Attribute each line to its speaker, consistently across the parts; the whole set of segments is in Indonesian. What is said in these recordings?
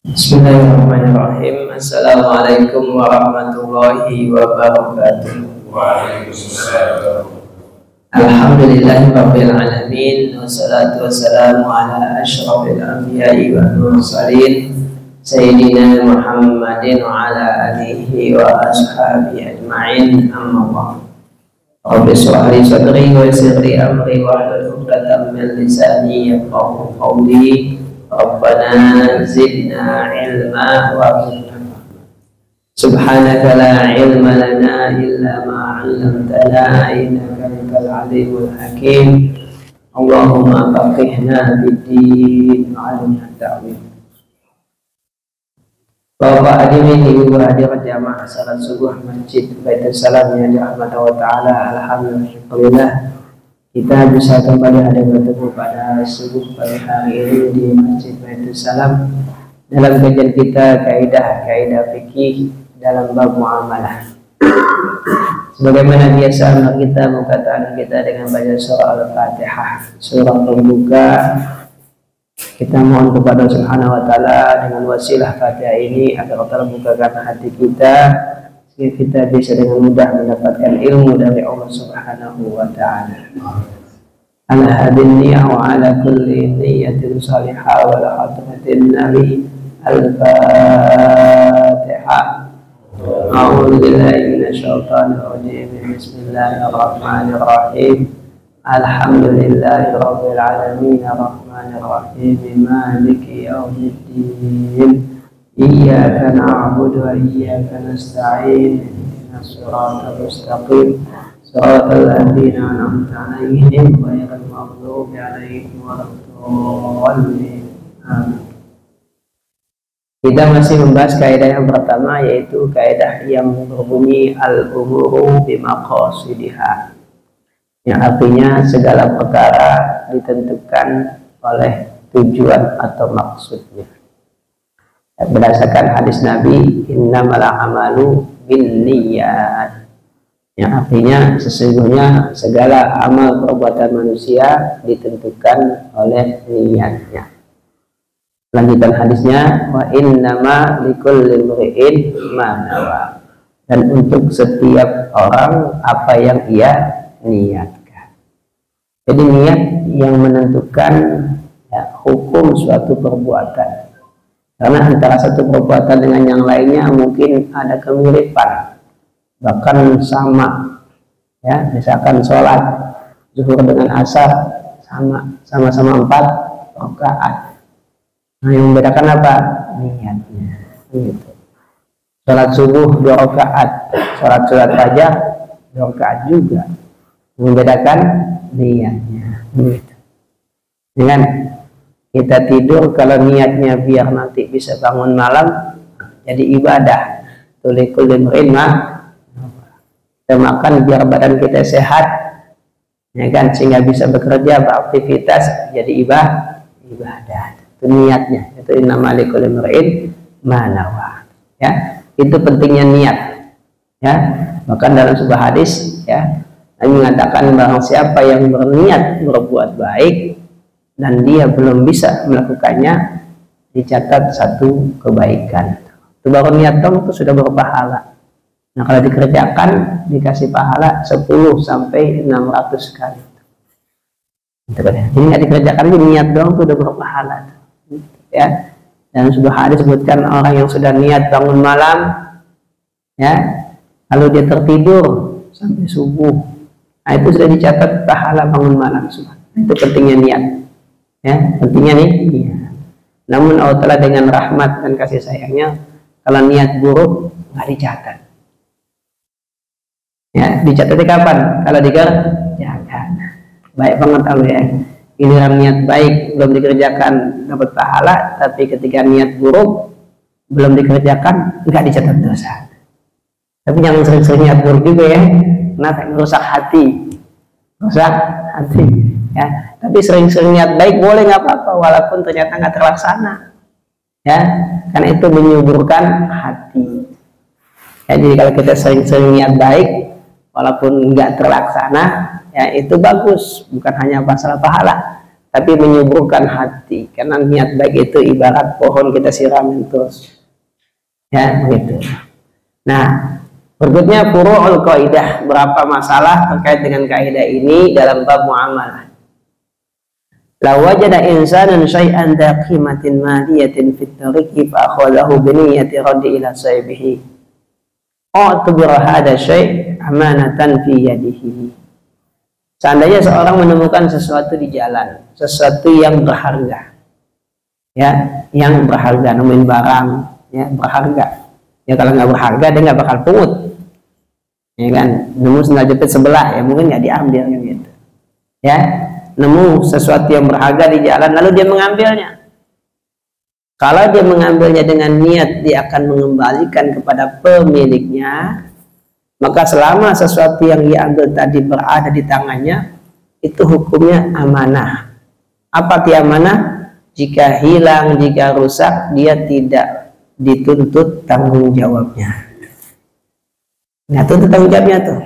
Speaker 1: Bismillahirrahmanirrahim. Assalamualaikum warahmatullahi wabarakatuh.
Speaker 2: Waalaikumsalam.
Speaker 1: Alhamdulillahirabbil alamin, wassalatu wassalamu ala asyrafil anbiya'i wal mursalin sayyidina Muhammadin wa ala alihi wa ashabihi ajma'in. Amma ba'd. Rabbi shrah li sadri wa yassir li amri wahlul 'uqdatam min lisani yafqahu qawli. Rabbana zidna ilma wa subhanaka la ilma lana illa ma 'allamtana innaka antal alimul hakim. Allahumma faqihna fid-din wa 'allimna ta'wil. Bapak hadirin ibu hadirat jamaah salat subuh Masjid Baitus Salam yang dirahmati taala, alhamdulillah kita bisa kembali ada bertemu pada subuh pagi hari ini di Masjid Baitus Salam dalam kajian kita kaidah fikih dalam bab muamalah. Sebagaimana biasa kita memulai kita dengan baca surah Al-Fatihah, surah pembuka. Kita mohon kepada Subhanahu wa taala dengan wasilah Fatihah ini agar terbukakan hati kita sehingga kita bisa dengan mudah mendapatkan ilmu dari Allah Subhanahu wa taala. Ala hadin niyyah wa ala kulli niyyatin salihah wa la hadratin nabi. Al-Fatihah. A'udzu billahi minasyaitonir rajim. Bismillahirrahmanirrahim. Alhamdulillahi rabbil alamin, arrahmanir rahim, maliki yaumiddin. Iyyaka na'budu wa iyyaka nasta'in. Ihdinas siratal mustaqim. Shiratal ladzina an'amta 'alaihim ghairil maghdubi 'alaihim waladdallin. Amin. Kita masih membahas kaidah yang pertama, yaitu kaidah yang berbunyi al-umuru bimaqasidiha, yang artinya segala perkara ditentukan oleh tujuan atau maksudnya. Berdasarkan hadis Nabi, innamal a'malu binniyat, yang artinya sesungguhnya segala amal perbuatan manusia ditentukan oleh niatnya. Lanjutan hadisnya, wa innama likulli imri'in ma nawa, dan untuk setiap orang apa yang ia niatkan. Jadi niat yang menentukan hukum suatu perbuatan. Karena antara satu perbuatan dengan yang lainnya mungkin ada kemiripan, bahkan sama. Ya, misalkan sholat zuhur dengan asar sama-sama 4 rakaat. Nah, yang membedakan apa? Niatnya. Gitu. Sholat subuh 2 rakaat, sholat fajar 2 rakaat juga. Membedakan niatnya. Gitu. Dengan kita tidur, kalau niatnya biar nanti bisa bangun malam, jadi ibadah. Tulikul limrin mah. Kita makan biar badan kita sehat, ya kan, sehingga bisa bekerja, beraktivitas, jadi ibadah. Itu niatnya. Itu innamal likulli imri'in ma nawa. Ya, itu pentingnya niat. Ya, bahkan dalam sebuah hadis, ya, Nabi mengatakan barang siapa yang berniat berbuat baik dan dia belum bisa melakukannya, dicatat 1 kebaikan. Itu baru niat dong, itu sudah berpahala. Nah, kalau dikerjakan dikasih pahala 10 sampai 600 kali. Jadi nggak dikerjakan, itu niat dong, itu udah berpahala. Ya, dan sebuah hadis disebutkan orang yang sudah niat bangun malam, ya, lalu dia tertidur sampai subuh, nah itu sudah dicatat pahala bangun malam. Itu pentingnya niat, ya, pentingnya nih. Ya. Namun Allah Ta'ala dengan rahmat dan kasih sayangnya, kalau niat buruk nggak dicatat. Ya, dicatatnya kapan? Kalau dikerjakan. Baik banget Allah ya. giliran niat baik belum dikerjakan dapat pahala, tapi ketika niat buruk belum dikerjakan nggak dicatat dosa. Tapi jangan sering-sering niat buruk juga ya, kenapa? Merusak hati, rusak hati ya. Tapi sering-sering niat baik boleh, nggak apa-apa, walaupun ternyata nggak terlaksana ya, karena itu menyuburkan hati ya. Jadi kalau kita sering-sering niat baik walaupun nggak terlaksana ya, itu bagus, bukan hanya masalah pahala tapi menyuburkan hati, karena niat baik itu ibarat pohon kita siramin terus ya begitu. Nah, berikutnya furu'ul qaidah, berapa masalah terkait dengan kaidah ini dalam bab muamalah. La wajada insanan syai'an dha qimatin maliyatin fit tariqi fa akhadahu bi niyyati raddi ila sahibihi. A'tabir hadha syai' amanatan fi yadihi. Seandainya seorang menemukan sesuatu di jalan, sesuatu yang berharga. Ya, yang berharga, nemuin barang ya berharga. Ya kalau nggak berharga dia nggak bakal pungut. Ya kan, nemu sendal jepit sebelah ya mungkin nggak diambil kan gitu. Ya, nemu sesuatu yang berharga di jalan lalu dia mengambilnya. Kalau dia mengambilnya dengan niat dia akan mengembalikan kepada pemiliknya, maka selama sesuatu yang diambil tadi berada di tangannya, itu hukumnya amanah. Apa arti amanah? Jika hilang, jika rusak, dia tidak dituntut tanggung jawabnya. Nggak tuntut tanggung jawabnya tuh.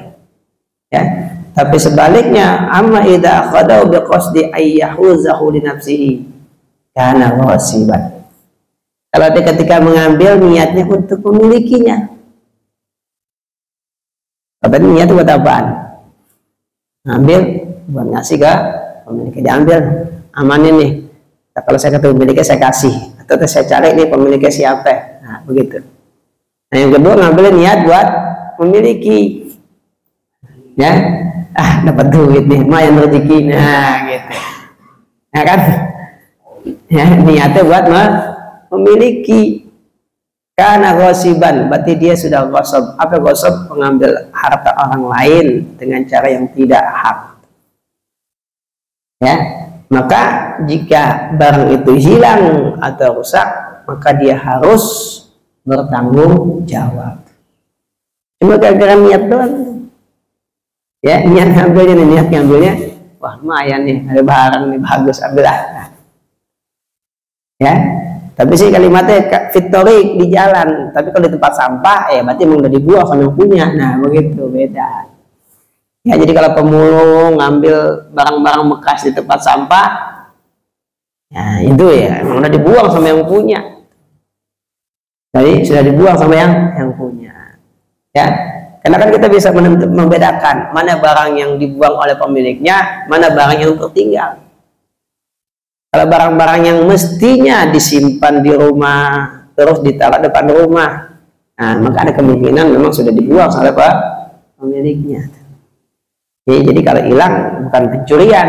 Speaker 1: Ya. Tapi sebaliknya, amma idza akhadahu biqasdi ayyahuzahu li nafsihi kana ghasiban. Kalau dia ketika mengambil niatnya untuk memilikinya. Apa niat buat apaan? Ngambil buat ngasih ke pemiliknya, diambil, amanin nih. Nah, kalau saya ketemu pemiliknya saya kasih, atau saya cari nih pemiliknya siapa. Nah, begitu. Nah, yang kedua ngambil niat buat memiliki. Ya. Dapat duit nih, lumayan rezeki. Nah, gitu. Nah, kan? Ya, niatnya buat memiliki. Karena ghasiban, berarti dia sudah ghasab. Apa ghasab? Mengambil harta orang lain dengan cara yang tidak hak. Ya, maka jika barang itu hilang atau rusak, maka dia harus bertanggung jawab. Cuma gara-gara niat doang. Ya, niat ngambilnya, wah lumayan nih, ada barang nih bagus, ambillah. Ya. Tapi sih kalimatnya fitorik di jalan, tapi kalau di tempat sampah ya berarti emang udah dibuang sama yang punya. Nah begitu, beda ya. Jadi kalau pemulung ngambil barang-barang bekas di tempat sampah ya itu ya emang udah dibuang sama yang punya. Jadi sudah dibuang sama yang punya ya, karena kan kita bisa membedakan mana barang yang dibuang oleh pemiliknya, mana barang yang tertinggal. Kalau barang-barang yang mestinya disimpan di rumah terus ditaruh depan rumah, nah maka ada kemungkinan memang sudah dibuang oleh pemiliknya. Jadi kalau hilang bukan pencurian,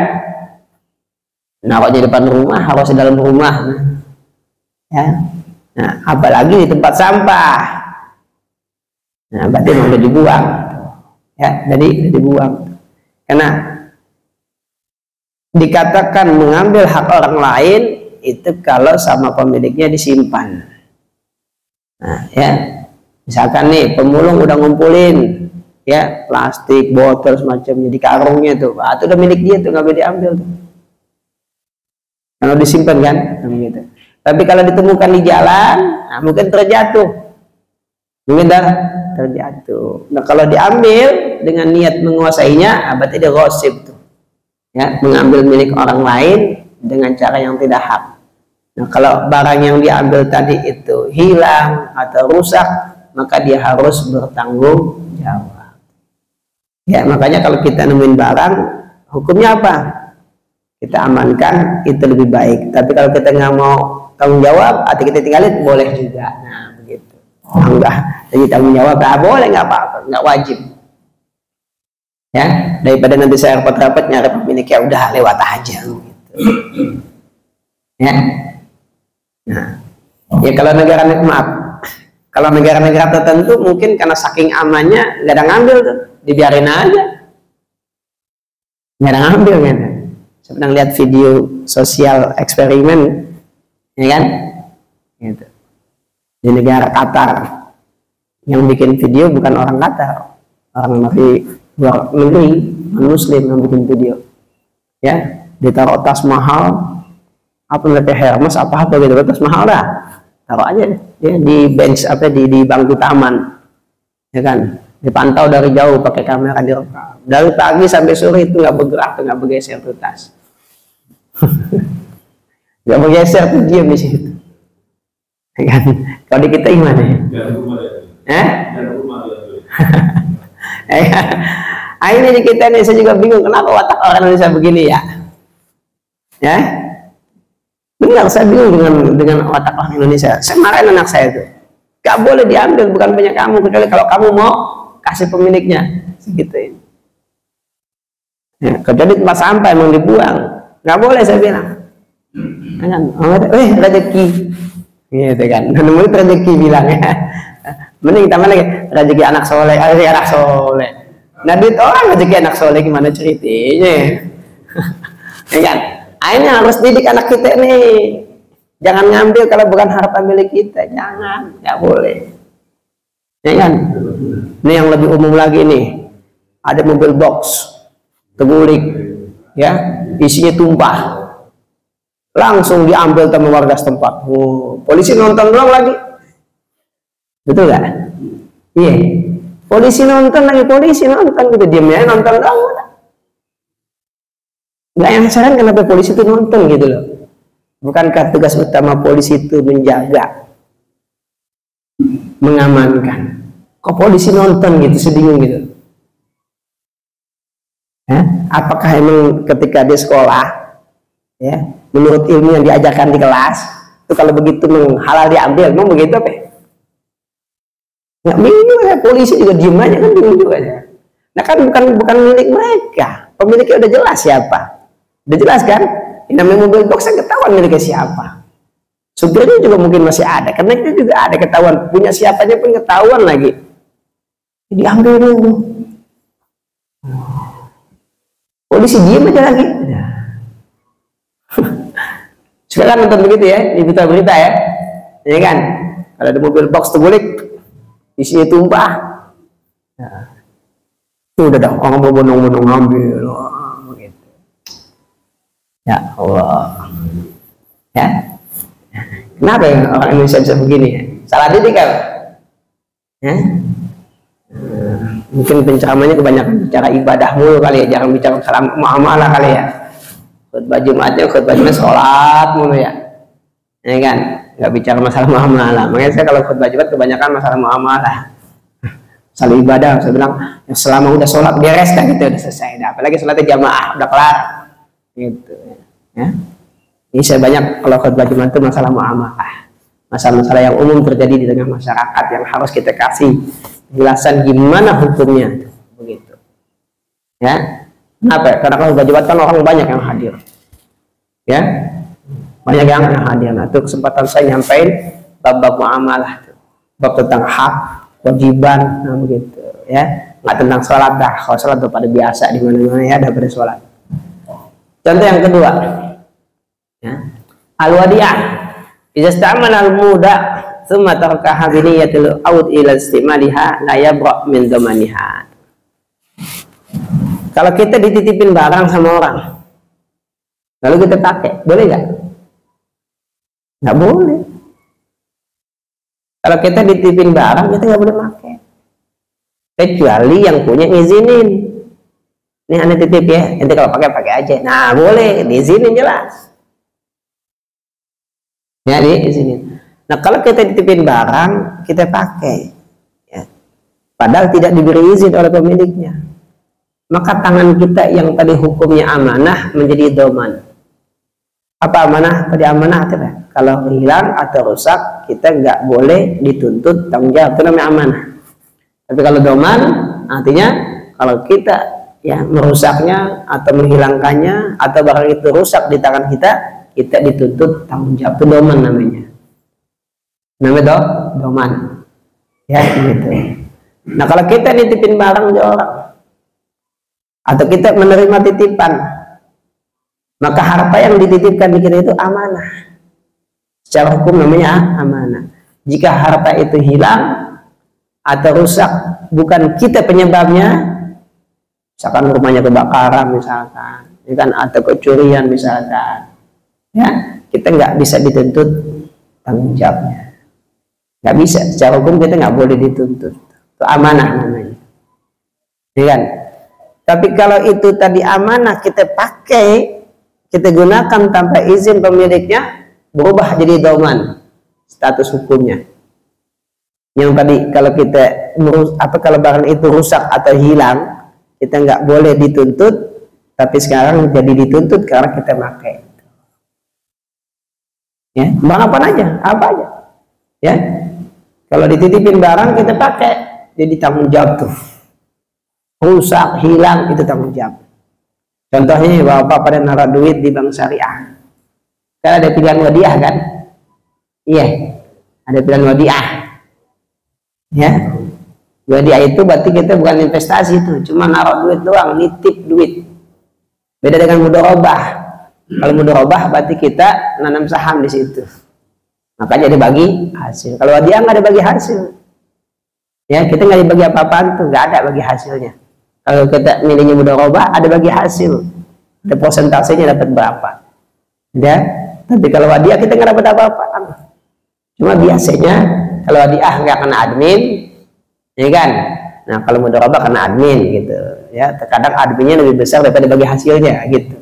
Speaker 1: naruhnya depan rumah, harus di dalam rumah. Ya. Nah, apalagi di tempat sampah. Nah, berarti memang sudah dibuang. Ya, jadi sudah dibuang. Karena dikatakan mengambil hak orang lain itu kalau sama pemiliknya disimpan. Nah, ya, misalkan nih pemulung udah ngumpulin ya plastik, botol semacamnya di karungnya tuh, itu udah milik dia tuh, nggak boleh diambil tuh. Kalau disimpan kan, gitu. Tapi kalau ditemukan di jalan, nah, mungkin terjatuh, terjatuh. Nah, kalau diambil dengan niat menguasainya, berarti dia ghasib tuh. Ya, mengambil milik orang lain dengan cara yang tidak hak. Nah, kalau barang yang diambil tadi itu hilang atau rusak, maka dia harus bertanggung jawab. Ya, makanya kalau kita nemuin barang, hukumnya apa? Kita amankan, itu lebih baik. Tapi kalau kita nggak mau tanggung jawab, atau kita tinggalin, boleh juga. Nah, begitu. Enggak, jadi tanggung jawab, boleh, nggak apa-apa, nggak wajib. Ya, daripada nanti saya rapat-rapat nyari pemiliknya, udah lewat aja gitu. Ya. Nah, ya kalau negara-negara tertentu mungkin karena saking amannya nggak ada ngambil tuh, dibiarin aja, nggak ada ngambil kan.
Speaker 2: Saya pernah lihat video sosial eksperimen, ya kan? Gitu. Di negara Qatar, yang bikin video bukan orang Qatar, orang dari luar negeri, Muslim yang bikin video, ya, ditaruh tas mahal, apa namanya Hermes apa gitu, tas mahal dah, taruh aja ya di bench apa di bangku taman, ya kan, dipantau dari jauh pakai kamera direkam, dari pagi sampai sore itu nggak bergerak, nggak bergeser tuh tas, nggak bergeser tuh diam di situ, ya kan? Kalau di kita gimana ya? Akhirnya di kita nih, saya juga bingung kenapa watak orang Indonesia begini ya. Ya, benar, saya bingung dengan watak orang Indonesia. Saya marahin anak saya itu, gak boleh diambil, bukan punya kamu kecuali kalau kamu mau kasih pemiliknya, segituin. Ya, kecuali tempat sampah emang dibuang, gak boleh saya bilang. Kan, rezeki, gitu kan, menurut rezeki bilang ya. Mending tambah lagi rezeki anak soleh, anak soleh. Nah duit orang rezeki anak soleh gimana ceritanya? Ya kan? Akhirnya harus didik anak kita nih. Jangan ngambil kalau bukan harta milik kita, jangan, nggak boleh. Ya kan? Ini yang lebih umum lagi nih. Ada mobil box, terguling, ya, isinya tumpah. Langsung diambil sama warga setempat. Oh, polisi nonton doang lagi. Betul gak? Iya. Polisi nonton gitu, diamnya nonton doang. Nggak yang heran kenapa polisi itu nonton gitu loh. Bukankah tugas utama polisi itu menjaga, mengamankan? Kok polisi nonton gitu, sedingin gitu? Apakah emang ketika di sekolah, ya, menurut ilmu yang diajarkan di kelas, itu kalau begitu halal diambil, emang begitu apa? Nggak bingung ya, polisi juga diem aja kan, bingung juga ya. Nah kan bukan milik mereka, pemiliknya udah jelas siapa, udah jelas kan? Ini namanya mobil box ketahuan miliknya siapa, supirnya juga mungkin masih ada, karena itu juga ada ketahuan, punya siapanya pun ketahuan lagi, diambil dulu. Polisi diem aja lagi. Sekarang nonton begitu ya, di berita-berita ya, ya kan? Kalau ada mobil box terguling, isinya tumpah, ya. Udah dah orang berbondong-bondong ngambil, begitu. Ya Allah, ya. Kenapa ya orang Indonesia bisa begini ya? Salah didik kan? Ya? Mungkin penceramanya kebanyakan bicara ibadah mulu kali ya, jarang bicara salam muamalah kali ya. Khutbah Jumatnya sholat mulu ya, ya kan? Nggak bicara masalah muamalah. Makanya saya kalau khutbah Jumat kebanyakan masalah muamalah, masalah ibadah. Saya bilang ya, selama udah sholat beres dah gitu, udah selesai dah. Apalagi sholatnya jamaah udah kelar gitu ya. Ini saya banyak kalau khutbah Jumat itu masalah muamalah, masalah-masalah yang umum terjadi di tengah masyarakat yang harus kita kasih penjelasan gimana hukumnya begitu ya. Kenapa? Karena kalau khutbah Jumat kan orang banyak yang hadir ya, banyak yang hadir. Nah, itu kesempatan saya nyampain bab-bab muamalah, bab tentang hak, kewajiban, nah begitu ya. Nggak tentang sholat dah, kalau sholat tuh pada biasa di mana-mana ya, ada pada sholat. Contoh yang kedua ya, al-wadiyah idza istamana al-muda thumma tarakaha bi niyyatil aud ila istimaliha la yabra min dhamaniha. Kalau kita dititipin barang sama orang lalu kita pakai, boleh nggak? Nggak boleh. Kalau kita dititipin barang kita nggak boleh pakai kecuali yang punya ngizinin. Ini aneh titip ya, nanti kalau pakai aja. Nah boleh, diizinin jelas ya, diizinin. Nah kalau kita dititipin barang kita pakai ya, padahal tidak diberi izin oleh pemiliknya, maka tangan kita yang tadi hukumnya amanah menjadi doman. Apa amanah? Tadi amanah apa? Kalau hilang atau rusak kita nggak boleh dituntut tanggung jawab, itu namanya amanah. Tapi kalau doman artinya kalau kita ya merusaknya atau menghilangkannya atau barang itu rusak di tangan kita, kita dituntut tanggung jawab, itu doman namanya. Namanya doman ya gitu. Nah kalau kita nitipin barang di orang atau kita menerima titipan Maka harta yang dititipkan di kita itu amanah. Secara hukum namanya amanah. Jika harta itu hilang atau rusak, bukan kita penyebabnya, misalkan rumahnya kebakaran misalkan, ya kan, atau kecurian misalkan, ya kita nggak bisa dituntut tanggung jawabnya, nggak bisa. Secara hukum kita nggak boleh dituntut, itu amanah namanya, ya kan. Tapi kalau itu tadi amanah kita pakai, kita gunakan tanpa izin pemiliknya, berubah jadi doman status hukumnya. Yang tadi kalau kita kalau barang itu rusak atau hilang, kita nggak boleh dituntut, tapi sekarang jadi dituntut karena kita pakai. Ya, barang apa aja, ya. Kalau dititipin barang kita pakai, jadi tanggung jawab tuh. Rusak, hilang, itu tanggung jawab. Contohnya bapak pada naruh duit di bank syariah, kan ada pilihan wadiah kan? Iya, ada pilihan wadiah. Ya, wadiah itu berarti kita bukan investasi itu, cuma naruh duit doang, nitip duit. Beda dengan mudharabah. Kalau mudharabah berarti kita nanam saham di situ, maka jadi bagi hasil. Kalau wadiah nggak ada bagi hasil, ya kita nggak dibagi apa-apaan tuh, nggak ada bagi hasilnya. Kalau kita nilainya mudharabah ada bagi hasil, ada persentasenya dapat berapa, ya. Tapi kalau wadiah kita nggak dapat apa-apa, cuma biasanya kalau wadiah nggak kena admin, ya kan. Nah kalau mudharabah kena admin gitu, ya. Terkadang adminnya lebih besar daripada bagi hasilnya gitu.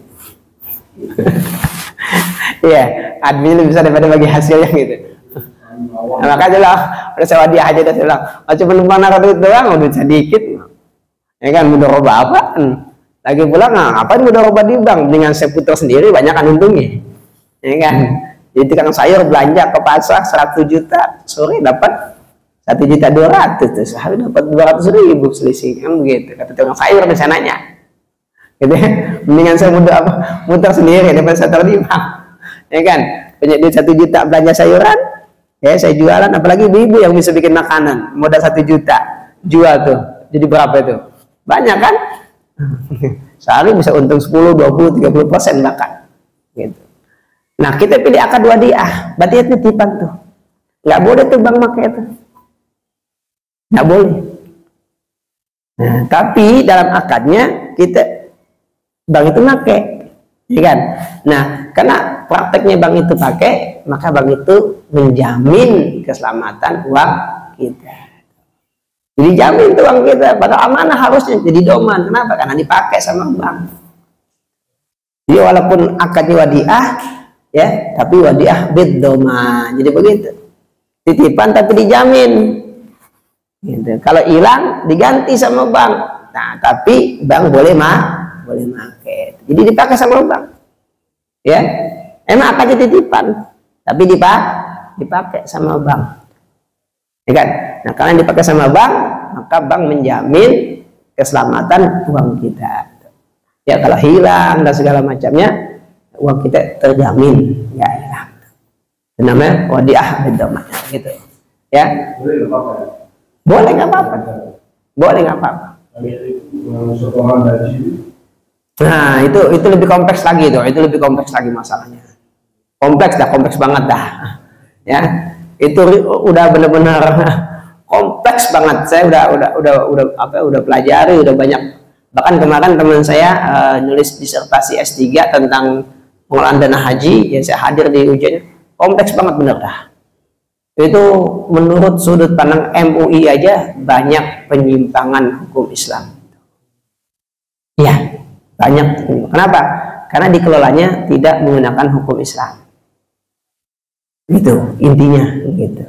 Speaker 2: Iya, admin lebih besar daripada bagi hasilnya gitu. Nah, makanya lah udah saya wadiah aja udah bilang, cuma numpang naruh duit doang, udah sedikit. Ya kan, mudharabah apaan? Lagi pula ngapain mudharabah di bank? Dengan saya putar sendiri banyak kan untungnya. Ya kan? Jadi tukang sayur belanja ke pasar 100 juta, sore dapat 1.200.000 tuh, sehari dapat 200.000 selisih kan begitu. Kata tukang sayur di sananya. Gitu ya. Mendingan saya muter sendiri daripada saya taruh di bank. Ya kan? Punya duit 1 juta belanja sayuran, ya saya jualan, apalagi ibu-ibu yang bisa bikin makanan, modal 1 juta jual tuh. Jadi berapa itu? Banyak kan? Sehari bisa untung 10, 20, 30% bahkan. Gitu. Nah kita pilih akad wadiah, berarti itu titipan tuh. Nggak boleh tuh bank pakai itu. Nggak boleh. Nah, tapi dalam akadnya kita bank itu pakai, ya kan? Nah karena prakteknya bank itu pakai, maka bank itu menjamin keselamatan uang kita. Jadi jamin tuh uang kita, pada amanah harusnya jadi doman. Kenapa? Karena dipakai sama bank. Jadi walaupun akadnya wadiah, ya, tapi wadiah bid doman. Jadi begitu. Titipan tapi dijamin. Gitu. Kalau hilang diganti sama bank. Nah, tapi bank boleh pakai. Jadi dipakai sama bank. Ya, emang akadnya titipan, tapi dipakai sama bank. Ya kan? Nah, karena dipakai sama bank, maka bank menjamin keselamatan uang kita. Ya, kalau hilang dan segala macamnya, uang kita terjamin ya hilang. Itu namanya wadiah bid-dhaman gitu. Ya. Boleh nggak apa-apa. Boleh nggak apa-apa. Nah, itu lebih kompleks lagi tuh. Itu lebih kompleks lagi masalahnya. Kompleks banget dah. Ya. Itu udah benar-benar kompleks banget. Saya udah pelajari, udah banyak. Bahkan kemarin teman saya nulis disertasi S3 tentang pengelolaan dana haji, ya saya hadir di ujiannya. Kompleks banget bener dah. Itu menurut sudut pandang MUI aja banyak penyimpangan hukum Islam. Ya, banyak. Kenapa? Karena dikelolanya tidak menggunakan hukum Islam. Gitu intinya gitu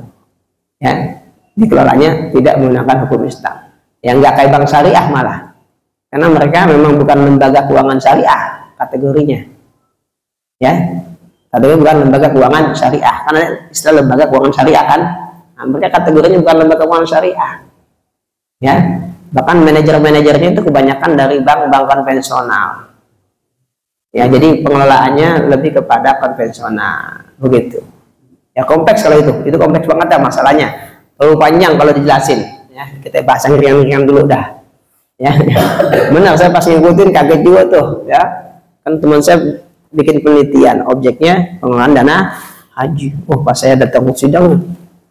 Speaker 2: ya, dikelolanya tidak menggunakan hukum Islam yang nggak kayak bank syariah malah, karena mereka memang bukan lembaga keuangan syariah kategorinya ya, kategorinya bukan lembaga keuangan syariah, karena istilah lembaga keuangan syariah kan, nah, mereka kategorinya bukan lembaga keuangan syariah ya, bahkan manajer-manajernya itu kebanyakan dari bank-bank konvensional ya, jadi pengelolaannya lebih kepada konvensional begitu. Ya kompleks kalau itu kompleks banget dah masalahnya, terlalu panjang kalau dijelasin ya, kita bahas yang ringan-ringan dulu dah ya. Benar, saya pas ngikutin kaget juga tuh ya, kan teman saya bikin penelitian, objeknya pengelolaan dana haji. Oh, pas saya datang ke sidang,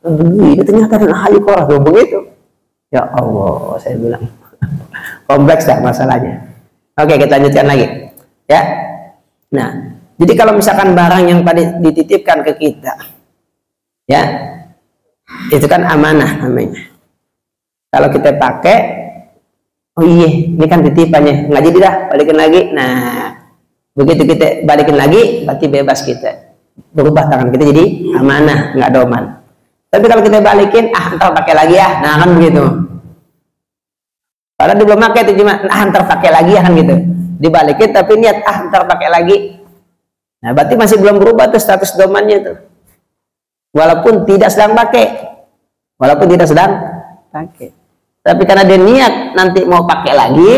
Speaker 2: ini ternyata dana haji kok begitu. Ya Allah, saya bilang kompleks dah masalahnya. Oke, kita lanjutkan lagi. Ya. Nah, jadi kalau misalkan barang yang tadi dititipkan ke kita, ya, itu kan amanah namanya. Kalau kita pakai, oh iya, ini kan titipannya, nggak jadi dah, balikin lagi. Nah, begitu kita balikin lagi, berarti bebas kita, berubah tangan kita jadi amanah, nggak doman. Tapi kalau kita balikin, ntar pakai lagi ya, nah kan begitu. Padahal dia belum pakai itu cuma, ntar pakai lagi ya kan gitu. Dibalikin tapi niat, ntar pakai lagi. Nah, berarti masih belum berubah tuh status domannya tuh. Walaupun tidak sedang pakai, tapi karena dia niat nanti mau pakai lagi,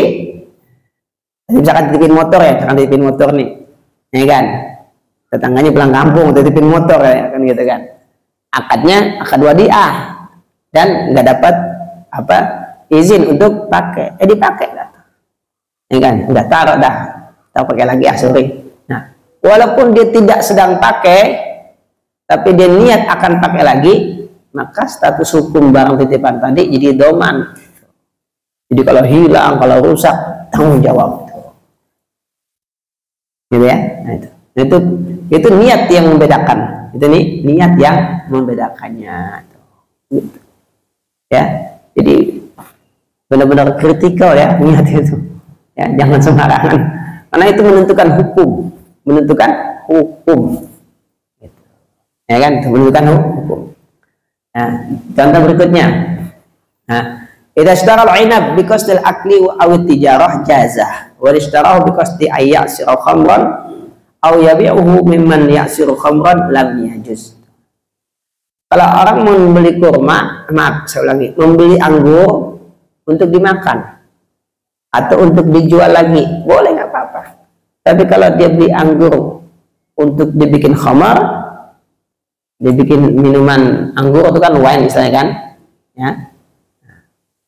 Speaker 2: misalkan titipin motor ya, nih, ya kan, tetangganya pulang kampung, titipin motor ya, kan gitu kan, akad wadiah dan nggak dapat izin untuk pakai, dipakai lah, ya kan, udah taruh dah, pakai lagi sorry. Nah, walaupun dia tidak sedang pakai, tapi dia niat akan pakai lagi, maka status hukum barang titipan tadi jadi doman. Jadi kalau hilang, kalau rusak, tanggung jawab. Gitu ya. Nah, itu niat yang membedakan. Itu nih niat yang membedakannya. Gitu. Ya. Jadi benar-benar kritikal ya niat itu. Ya, jangan sembarangan. Karena itu menentukan hukum. Gitu. Ya kan, menentukan hukum. Nah, contoh berikutnya. Nah, idza ishtara al-'inab biqasdil akli aw at-tijarah jazah, wa ishtarahu biqasdi ay ya'sira khamran aw yabi'uhu mimman ya'siru khamran lam yajuz. Kalau orang membeli kurma, membeli anggur untuk dimakan atau untuk dijual lagi, boleh nggak apa-apa. Tapi kalau dia beli anggur untuk dibikin khamar, dibikin minuman anggur itu kan wine misalnya kan, ya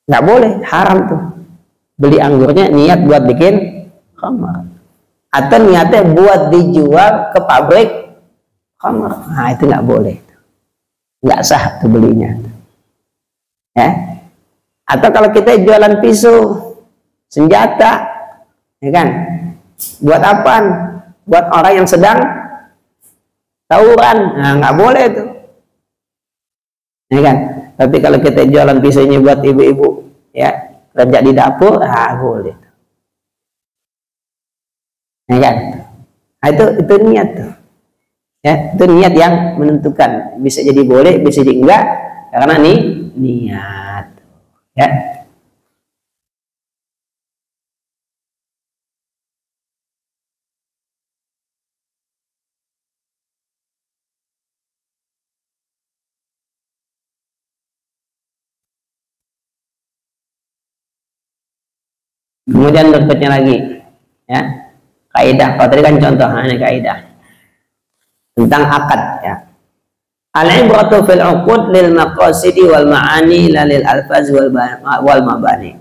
Speaker 2: nggak boleh, haram tuh. Beli anggurnya niat buat bikin khamar atau niatnya buat dijual ke pabrik khamar, nah itu nggak boleh, nggak sah tuh belinya, ya. Atau kalau kita jualan pisau, senjata, ya kan, buat apaan? Buat orang yang sedang tawuran, nah nggak boleh tuh, ya kan. Tapi kalau kita jualan pisaunya buat ibu-ibu, ya kerja di dapur, boleh, ya kan. Nah, itu niat tuh, ya itu niat yang menentukan, bisa jadi boleh, bisa jadi enggak, karena nih niat, ya. Kemudian berikutnya lagi, ya, kaidah. Kalau tadi kan contoh, ini kaidah tentang akad, ya. Al-ibratu fil 'uqud lil maqasidi wal ma'ani la lil alfaz wal mabani.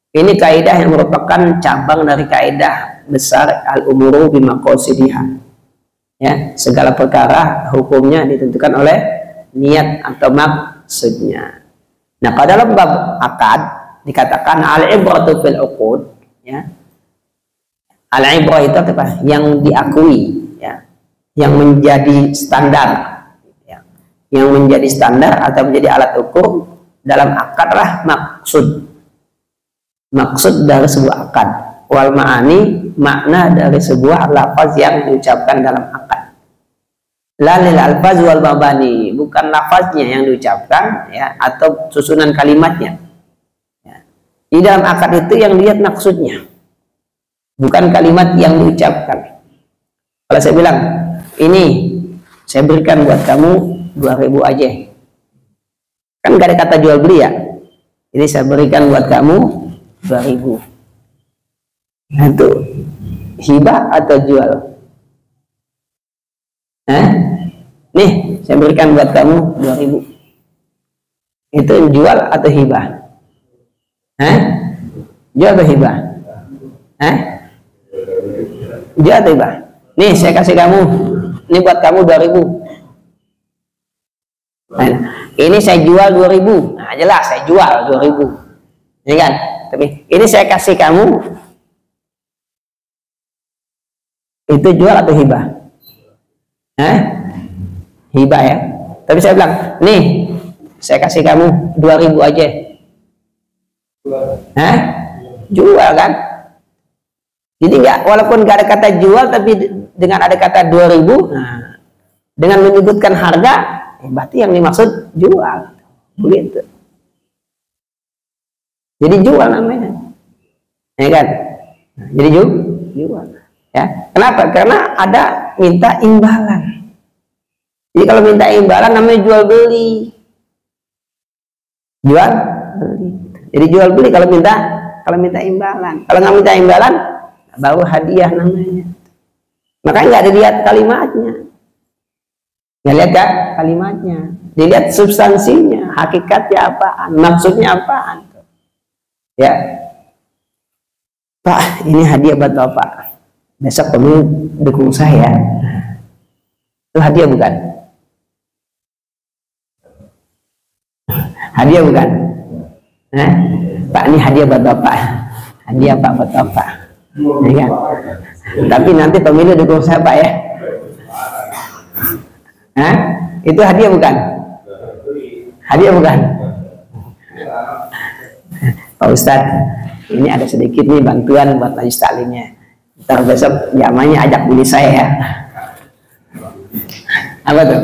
Speaker 2: Ini kaidah yang merupakan cabang dari kaidah besar al-umuru bi maqasidiha. Ya, segala perkara hukumnya ditentukan oleh niat atau maksudnya. Nah, pada dalam bab akad dikatakan al-ibratu fil 'uqud, ya. Al-ibrah itu apa? Yang diakui, ya. Yang menjadi standar, ya. Yang menjadi standar atau menjadi alat ukur dalam akad lah maksud dari sebuah akad, wal ma'ani, makna dari sebuah lafaz yang diucapkan dalam akad. Lalil alfaz wal mabani, bukan lafaznya yang diucapkan, ya, atau susunan kalimatnya. Di dalam akad itu yang dilihat maksudnya, bukan kalimat yang diucapkan. Kalau saya bilang, ini saya berikan buat kamu 2.000 aja, kan gak ada kata jual beli, ya. Ini saya berikan buat kamu 2.000. Nah, itu hibah atau jual? Nih, saya berikan buat kamu 2.000. Itu jual atau hibah? Jual atau hibah? Jual atau hibah? nih saya kasih kamu, ini buat kamu 2.000. Nah, ini saya jual 2.000. Nah, jelas saya jual 2.000. Ini kan? Tapi ini saya kasih kamu, itu jual atau hibah? Hibah ya. Tapi saya bilang, nih saya kasih kamu 2.000 aja. Jual kan? Jadi walaupun nggak ada kata jual, tapi dengan ada kata 2.000, nah, dengan menyebutkan harga, berarti yang dimaksud jual, begitu. Jadi jual namanya, ya kan? Nah, jadi jual, ya. Kenapa? Karena ada minta imbalan. Jadi kalau minta imbalan namanya jual beli, jual beli. Jadi jual beli kalau minta imbalan. Kalau nggak minta imbalan, baru hadiah namanya. Makanya nggak dilihat kalimatnya, nggak lihat gak kalimatnya, dilihat substansinya, hakikatnya apaan, maksudnya apaan. Ya, Pak, ini hadiah buat Bapak. Besok kamu dukung saya. Itu hadiah bukan? Hadiah bukan? Pak, ini hadiah buat Bapak. Hadiah Pak buat Bapak. Ya kan? Tapi nanti pemilu dukung saya Pak ya. Itu hadiah bukan? Hadiah bukan? Pak Ustadz, ini ada sedikit nih bantuan buat majlis taklimnya. Ntar besok jamanya ajak beli saya ya. Apa tuh?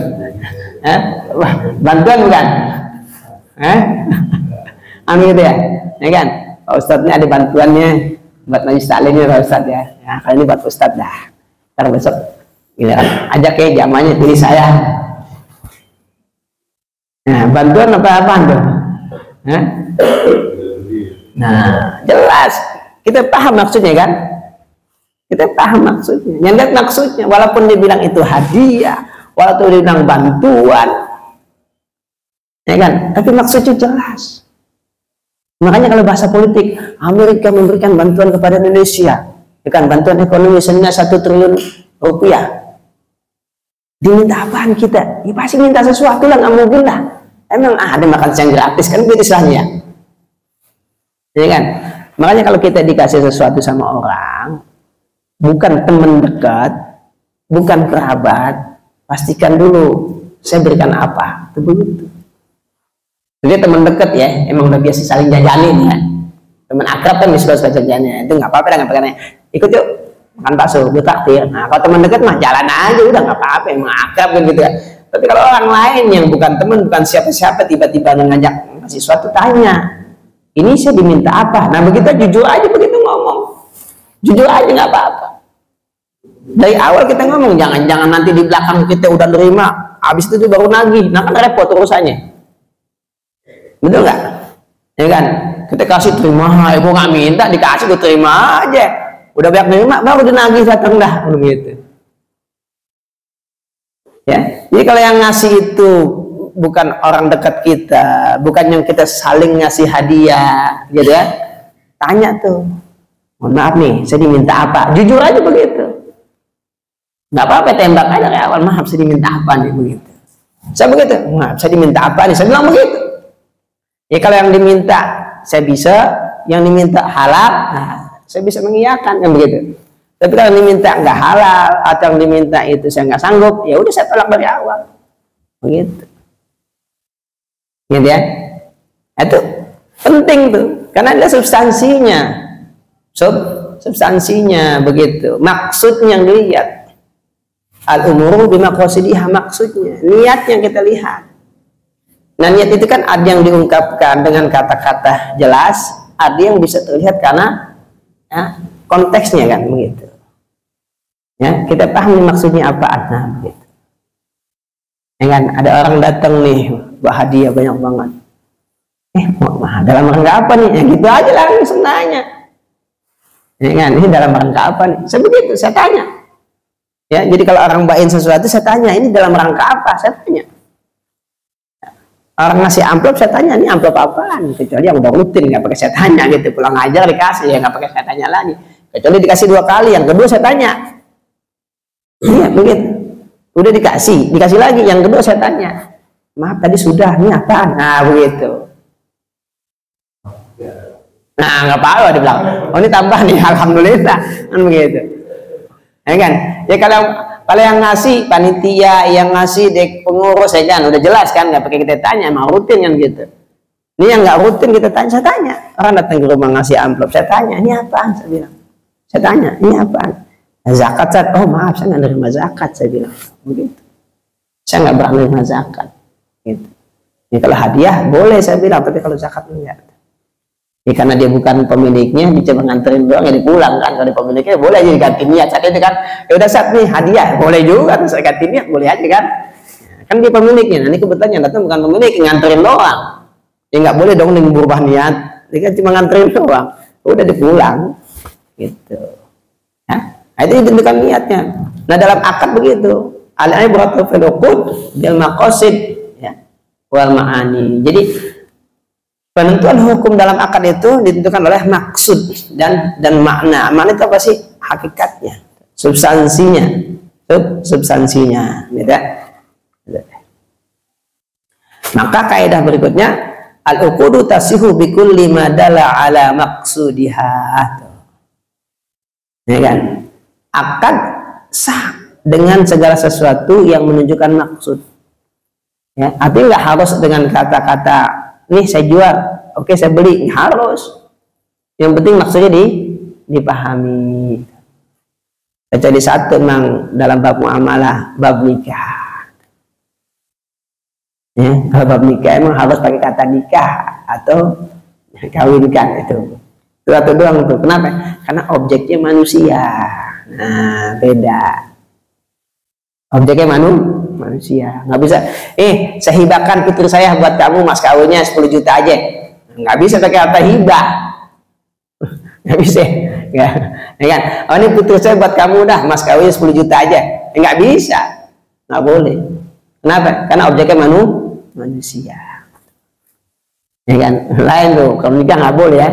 Speaker 2: Bantuan bukan? Amin gitu ya? Ya kan? Pak Ustadz ini ada bantuannya buat majlis taklimnya Pak Ustadz ya. Nah, kali ini buat Ustadz dah. Ntar besok ajak ya jamanya pilih saya. Nah, bantuan apa-apaan tuh? Nah, jelas kita paham maksudnya kan? Kita paham maksudnya. Yang lihat maksudnya, walaupun dia bilang itu hadiah, walaupun dia bilang bantuan, ya kan? Tapi maksudnya jelas. Makanya kalau bahasa politik, Amerika memberikan bantuan kepada Indonesia, ya kan? Bantuan ekonomi senilai 1 triliun rupiah. Diminta apaan kita? Ya pasti minta sesuatu lah, nggak mungkin lah. Emang ada makan siang gratis kan begitu istilahnya. Ya kan? Makanya kalau kita dikasih sesuatu sama orang, bukan teman dekat, bukan kerabat, pastikan dulu saya berikan apa. Itu begitu. Jadi teman dekat ya, emang udah biasa saling jajanin ya. Teman akrab kan suka jajannya, itu nggak apa-apa, nggak apa-apa. Ikut yuk makan bakso, gue traktir. Nah kalau teman dekat mah jalan aja, udah nggak apa-apa, emang akrab kan gitu ya. Tapi kalau orang lain yang bukan teman, bukan siapa-siapa, tiba-tiba ngajak ngasih sesuatu, tanya, ini saya diminta apa? Nah begitu jujur aja begitu ngomong, jujur aja nggak apa-apa. Dari awal kita ngomong, jangan nanti di belakang kita udah nerima, habis itu baru nagih, nah kan repot urusannya. Betul nggak? Ya kan? Kita kasih terima, gue nggak minta dikasih gue terima aja. Udah banyak nerima, baru dinagih datang dah, begitu. Ya, jadi kalau yang ngasih itu bukan orang dekat kita, bukan yang kita saling ngasih hadiah, gitu kan? Tanya tuh, mohon maaf nih, saya diminta apa? Jujur aja begitu. Nggak apa-apa, tembak aja dari awal, maaf saya diminta apa nih, begitu. Saya begitu, maaf saya diminta apa nih, saya bilang begitu. Ya kalau yang diminta saya bisa, yang diminta halal, nah, saya bisa mengiyakan yang begitu. Tapi kalau yang diminta nggak halal atau yang diminta itu saya nggak sanggup, ya udah saya tolak dari awal, begitu. Gitu ya, itu penting tuh, karena ada substansinya, substansinya begitu, maksudnya yang dilihat. Al-umuru bimaqasidiha, maksudnya, niat yang kita lihat. Nah niat itu kan ada yang diungkapkan dengan kata-kata jelas, ada yang bisa terlihat karena ya, konteksnya kan begitu. Ya kita paham maksudnya apaan, nah begitu. Ya kan ada orang datang nih bawa hadiah banyak banget. Dalam rangka apa nih? Ya gitu aja langsung nanya. Ya kan ini dalam rangka apa nih? Saya begitu, saya tanya. Ya jadi kalau orang bawain sesuatu saya tanya ini dalam rangka apa? Saya tanya. Orang ngasih amplop saya tanya ini amplop apaan, kecuali yang udah rutin nggak pakai saya tanya gitu, pulang ngajar dikasih ya nggak pakai saya tanya lagi, kecuali dikasih 2 kali, yang kedua saya tanya Iya begitu. Udah dikasih lagi. Yang kedua saya tanya, maaf tadi sudah, ini apaan? Nah begitu. Nah nggak apa-apa dia bilang, oh ini tambah nih, alhamdulillah kan begitu. Ya kan? Ya kalau yang ngasih panitia, yang ngasih dek pengurus ya kan, udah jelas kan, nggak pakai kita tanya, emang rutin kan gitu. Ini yang nggak rutin kita tanya, saya tanya. Orang datang ke rumah ngasih amplop, saya tanya, ini apaan? Saya bilang, saya tanya, ini apaan? Zakat, saya, oh maaf, saya nggak nerima zakat, saya bilang, begitu. Saya nggak berani nerima zakat, gitu. Ini kalau hadiah boleh saya bilang, tapi kalau zakat enggak. Ya, karena dia bukan pemiliknya, dia cuma nganterin doang, ya dipulang kan. Kalau pemiliknya boleh aja diganti niat saat itu kan. Ya udah saat nih hadiah, boleh juga kan, saya ganti niat boleh aja kan. Kan dia pemiliknya. Nah, ini kebetulan yang datang bukan pemilik, nganterin doang. Ya nggak boleh dong dengan berubah niat. Dia kan cuma nganterin doang. Udah dipulang, gitu. Ya? Nah, itu ditentukan niatnya. Nah dalam akad begitu. Al-ibratu fil uqud bil maqasid, ya, wal ma'ani. Jadi penentuan hukum dalam akad itu ditentukan oleh maksud dan makna. Makna itu apa sih? Hakikatnya, substansinya, gitu. Maka kaidah berikutnya, al-uqudu tasihu bi kulli ma dalla ala maqsudiha. Ya kan? Akad sah dengan segala sesuatu yang menunjukkan maksud. Ya, artinya nggak harus dengan kata-kata nih saya jual, oke saya beli, harus. Yang penting maksudnya dipahami. Kecuali satu memang dalam bab muamalah, bab nikah. Ya, kalau bab nikah emang harus pakai kata nikah atau kawinkan itu. Itu satu doang tuh. Kenapa? Karena objeknya manusia. Nah, beda. Objeknya manusia, nggak bisa. Saya hibahkan putri saya buat kamu, mas kawinnya 10 juta aja. Nggak bisa pakai kata hibah. Nggak bisa. Ya kan? Oh ini putri saya buat kamu dah, mas kawinnya 10 juta aja. Nggak bisa. Nggak boleh. Kenapa? Karena objeknya manusia. Ya kan? Lain tuh. Kalau nikah nggak boleh ya.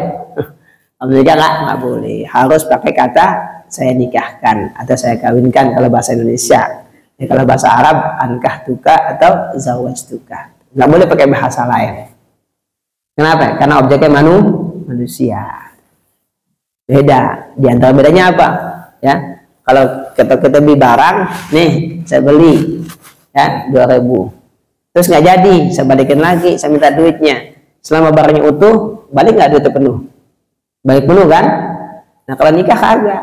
Speaker 2: Kalau nikah nggak boleh. Harus pakai kata saya nikahkan atau saya kawinkan kalau bahasa Indonesia. Ya, kalau bahasa Arab ankah tuka atau zawaj tuka, nggak boleh pakai bahasa lain. Kenapa? Karena objeknya manusia. Beda. Di antara bedanya apa? Ya, kalau kita beli barang, nih saya beli, ya 2.000, terus nggak jadi, saya balikin lagi, saya minta duitnya. Selama barangnya utuh, balik nggak duitnya penuh? Balik penuh kan? Nah kalau nikah kagak.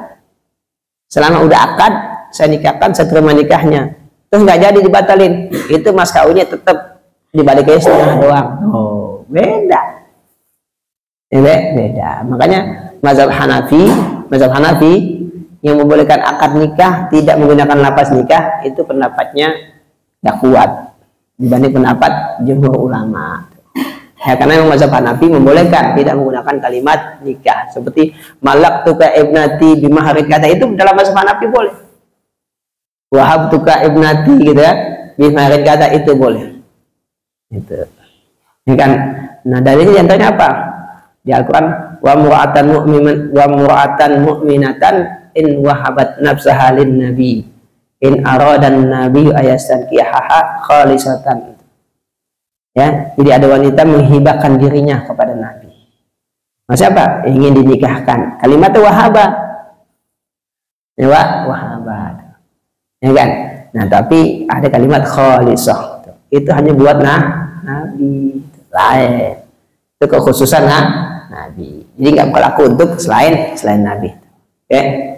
Speaker 2: Selama udah akad, saya nikahkan, saya terima nikahnya, terus nggak jadi dibatalin, itu mas kawinnya tetap dibalikin setengah doang. Oh beda. Ya, beda. Makanya mazhab Hanafi yang membolehkan akad nikah tidak menggunakan lafaz nikah, itu pendapatnya nggak kuat dibanding pendapat jumhur ulama. Ya, karena memang mazhab Hanafi membolehkan tidak menggunakan kalimat nikah, seperti malak tuka ibnati bimaharin, kata itu dalam mazhab Hanafi boleh. Wahab tuka ibnati gitu ya, bimaharin, kata itu boleh. Itu. Ini kan. Nah dalilnya antaranya apa? Di Al-Quran, wa mura'atan mu'minatan in wahabat nafsaha lin nabi in aradan nabi ayastankihaha khalisatan. Ya, jadi ada wanita menghibahkan dirinya kepada Nabi. Maksudnya apa? Ingin dinikahkan. Kalimatnya wahaba. Ya, wahaba. Ya kan? Nah, tapi ada kalimat khalisah. Itu hanya buat Nabi. Lain. Itu kekhususan Nabi. Jadi nggak berlaku untuk selain Nabi. Oke?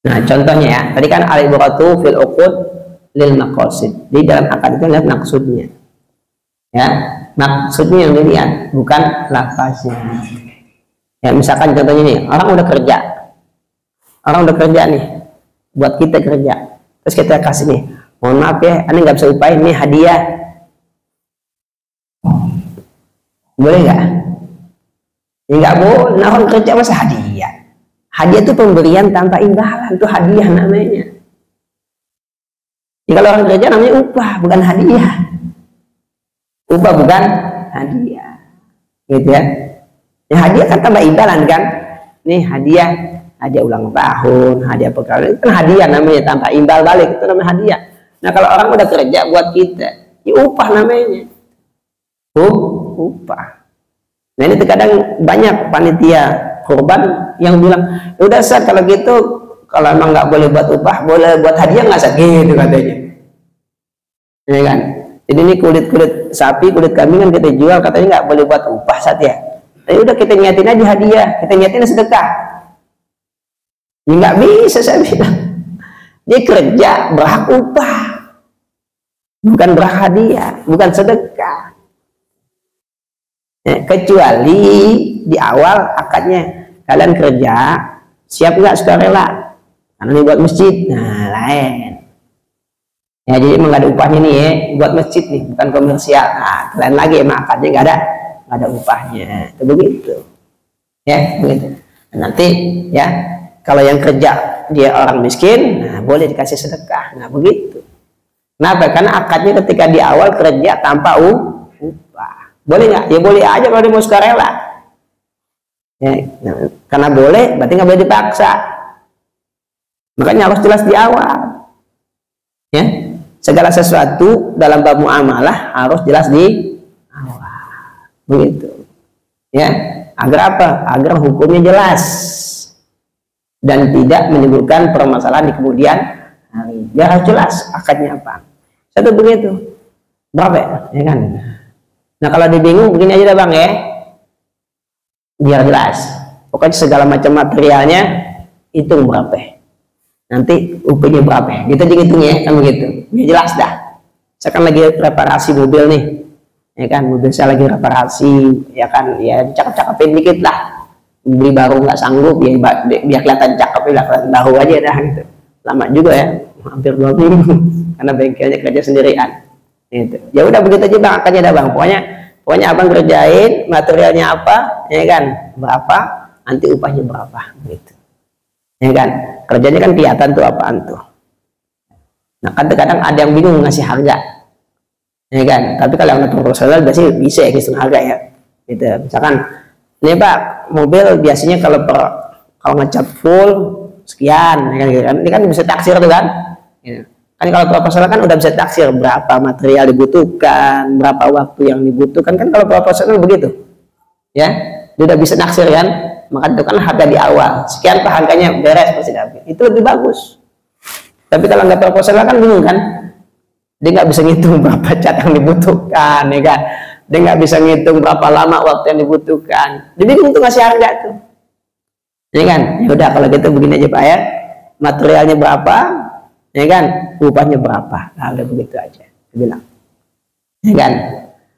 Speaker 2: Nah, contohnya ya, tadi kan al-ibratu fil uqud lil maqasid. Di dalam akad itu lihat maksudnya. Ya, maksudnya yang dilihat, bukan lafaznya. Ya, misalkan contohnya nih, orang udah kerja nih, buat kita kerja. Terus kita kasih nih, mohon maaf ya, aneh nggak bisa upahin, nih hadiah. Boleh nggak? Ya nggak boleh, nah orang kerja masa hadiah. Hadiah itu pemberian tanpa imbalan, itu hadiah namanya. Ya, kalau orang kerja namanya upah, bukan hadiah. Upah bukan hadiah, gitu ya. Ya hadiah kan tambah imbalan kan. Nih hadiah ulang tahun, hadiah perkawinan, kan hadiah namanya tanpa imbal balik, itu namanya hadiah. Nah kalau orang udah kerja buat kita, ya upah namanya. Upah. Nah ini terkadang banyak panitia kurban yang bilang, udah Ustaz kalau gitu, kalau emang nggak boleh buat upah, boleh buat hadiah nggak Ustaz? Gitu katanya. Ya kan? Jadi ini kulit sapi, kulit kambing kan kita jual, katanya nggak boleh buat upah Ustaz ya. Tapi udah kita niatin aja hadiah, kita niatin sedekah. Ya nggak bisa saya bilang. Dia kerja berhak upah, bukan berhak hadiah, bukan sedekah. Ya, kecuali di awal akadnya kalian kerja siap nggak sukarela karena ini buat masjid, nah lain ya, jadi emang nggak ada upahnya nih ya buat masjid nih, bukan komersial. Nah kalian lagi emang akadnya nggak ada upahnya, itu begitu ya, begitu. Nanti ya kalau yang kerja dia orang miskin, nah boleh dikasih sedekah, nah begitu. Kenapa? Karena akadnya ketika di awal kerja tanpa upah. Boleh nggak? Ya boleh aja kalau dia mau sukarela. Ya, nah, karena boleh, berarti nggak boleh dipaksa. Makanya harus jelas di awal. Ya, segala sesuatu dalam bab muamalah harus jelas di awal. Begitu. Ya, agar apa? Agar hukumnya jelas dan tidak menimbulkan permasalahan di kemudian hari. Biar harus jelas akadnya apa. Satu begitu. Berapa ya kan? Nah kalau dibingung begini aja dah bang ya, biar jelas. Pokoknya segala macam materialnya hitung berapa, nanti UP-nya berapa, gitu dihitung ya, kan begitu. Biar jelas dah. Saya kan lagi reparasi mobil nih, ya kan, mobil saya lagi reparasi, ya kan, ya cakep-cakepin dikit lah. Beli baru nggak sanggup, ya biar kelihatan cakep, biar kelihatan tahu aja dah gitu. Lama juga ya, hampir 2 minggu, karena bengkelnya kerja sendirian. Gitu. Ya udah begitu aja bang, akadnya ada bang. Pokoknya abang kerjain materialnya apa, ya kan, berapa, nanti upahnya berapa, gitu. Ya kan, kerjanya kan kelihatan tuh apaan tuh. Nah kan terkadang ada yang bingung ngasih harga, ya kan. Tapi kalau yang profesional biasanya bisa ya ngasih harga ya. Gitu. Misalkan, ini pak mobil biasanya kalau ngecat full sekian, ya kan, gitu kan. Ini kan bisa taksir tuh kan. Gitu. Kan kalau proposal kan udah bisa taksir berapa material dibutuhkan, berapa waktu yang dibutuhkan, kan kalau proposal begitu ya, dia udah bisa naksir kan. Maka itu kan harga di awal sekian pak harganya, beres pasti dapat, itu lebih bagus. Tapi kalau nggak proposal kan bingung kan, dia nggak bisa ngitung berapa cat yang dibutuhkan, ya kan, dia nggak bisa ngitung berapa lama waktu yang dibutuhkan, dia bingung tuh ngasih harga tuh, ya kan. Ya udah kalau gitu begini aja pak ya, materialnya berapa, ya kan, upahnya berapa, nah udah begitu aja bilang, ya kan,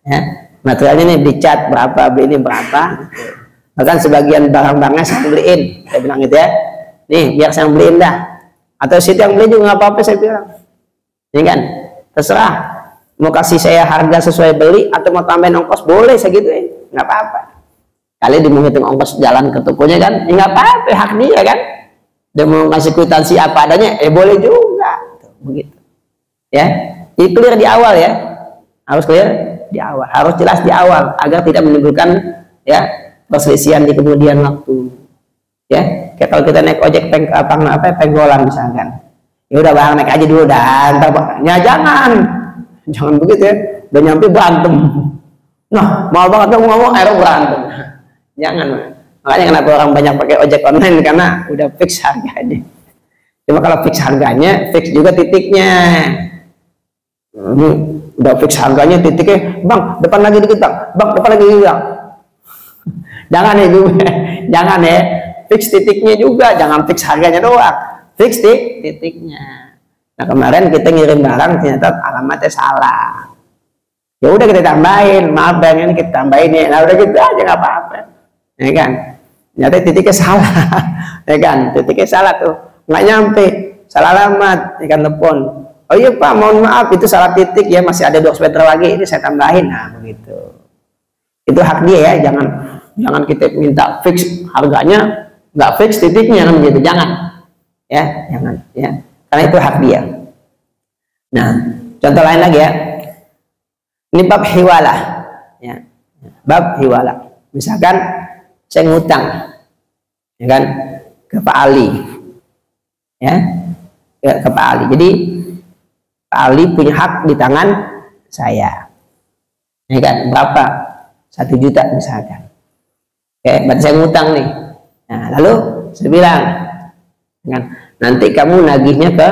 Speaker 2: ya materialnya nih dicat berapa, beli ini berapa, bahkan sebagian barang-barangnya saya beliin, saya bilang gitu ya, nih biar saya beliin dah, atau situ yang beli juga nggak apa-apa saya bilang, ya kan, terserah mau kasih saya harga sesuai beli atau mau tambahin ongkos boleh saya gitu ya, nggak apa-apa. Kali dia mau hitung ongkos jalan ke tokonya kan, ya nggak apa-apa, hak dia kan. Dia mau ngasih kwitansi apa adanya, boleh juga. Tuh, begitu. Ya, itu clear di awal ya. Harus clear di awal, harus jelas di awal agar tidak menimbulkan ya perselisihan di kemudian waktu. Ya, kayak kalau kita naik ojek penggolan misalkan. Ya udah bang naik aja dulu dan ya jangan begitu ya. Udah nyampe berantem. Nah, mau banget dong ngomong berantem. Jangan. Makanya kenapa orang banyak pakai ojek online, karena udah fix harganya. Cuma kalau fix harganya, fix juga titiknya. Udah fix harganya, titiknya, bang depan lagi dikit bang depan lagi dikit bang. Jangan itu, jangan ya. Fix titiknya juga, jangan fix harganya doang. Fix titiknya. Nah kemarin kita ngirim barang ternyata alamatnya salah. Ya udah kita tambahin, maaf bang ini kita tambahin ya. Nah udah gitu aja nggak apa-apa. Ya kan, ternyata titiknya salah, ya kan, titiknya salah tuh, nggak nyampe, salah alamat, ya kan, telepon, oh iya pak, mohon maaf itu salah titik ya, masih ada 2 meter lagi, ini saya tambahin, nah begitu, itu hak dia ya, jangan kita minta fix harganya, nggak fix titiknya namanya itu, jangan, ya, jangan, ya, karena itu hak dia. Nah, contoh lain lagi ya, ini bab hiwalah, ya, bab hiwalah. Misalkan saya ngutang, ya kan, ke Pak Ali, ya, ke Pak Ali. Jadi Pak Ali punya hak di tangan saya, ya kan, berapa? 1 juta misalkan. Oke, berarti saya ngutang nih. Nah, lalu saya bilang, kan, nanti kamu nagihnya ke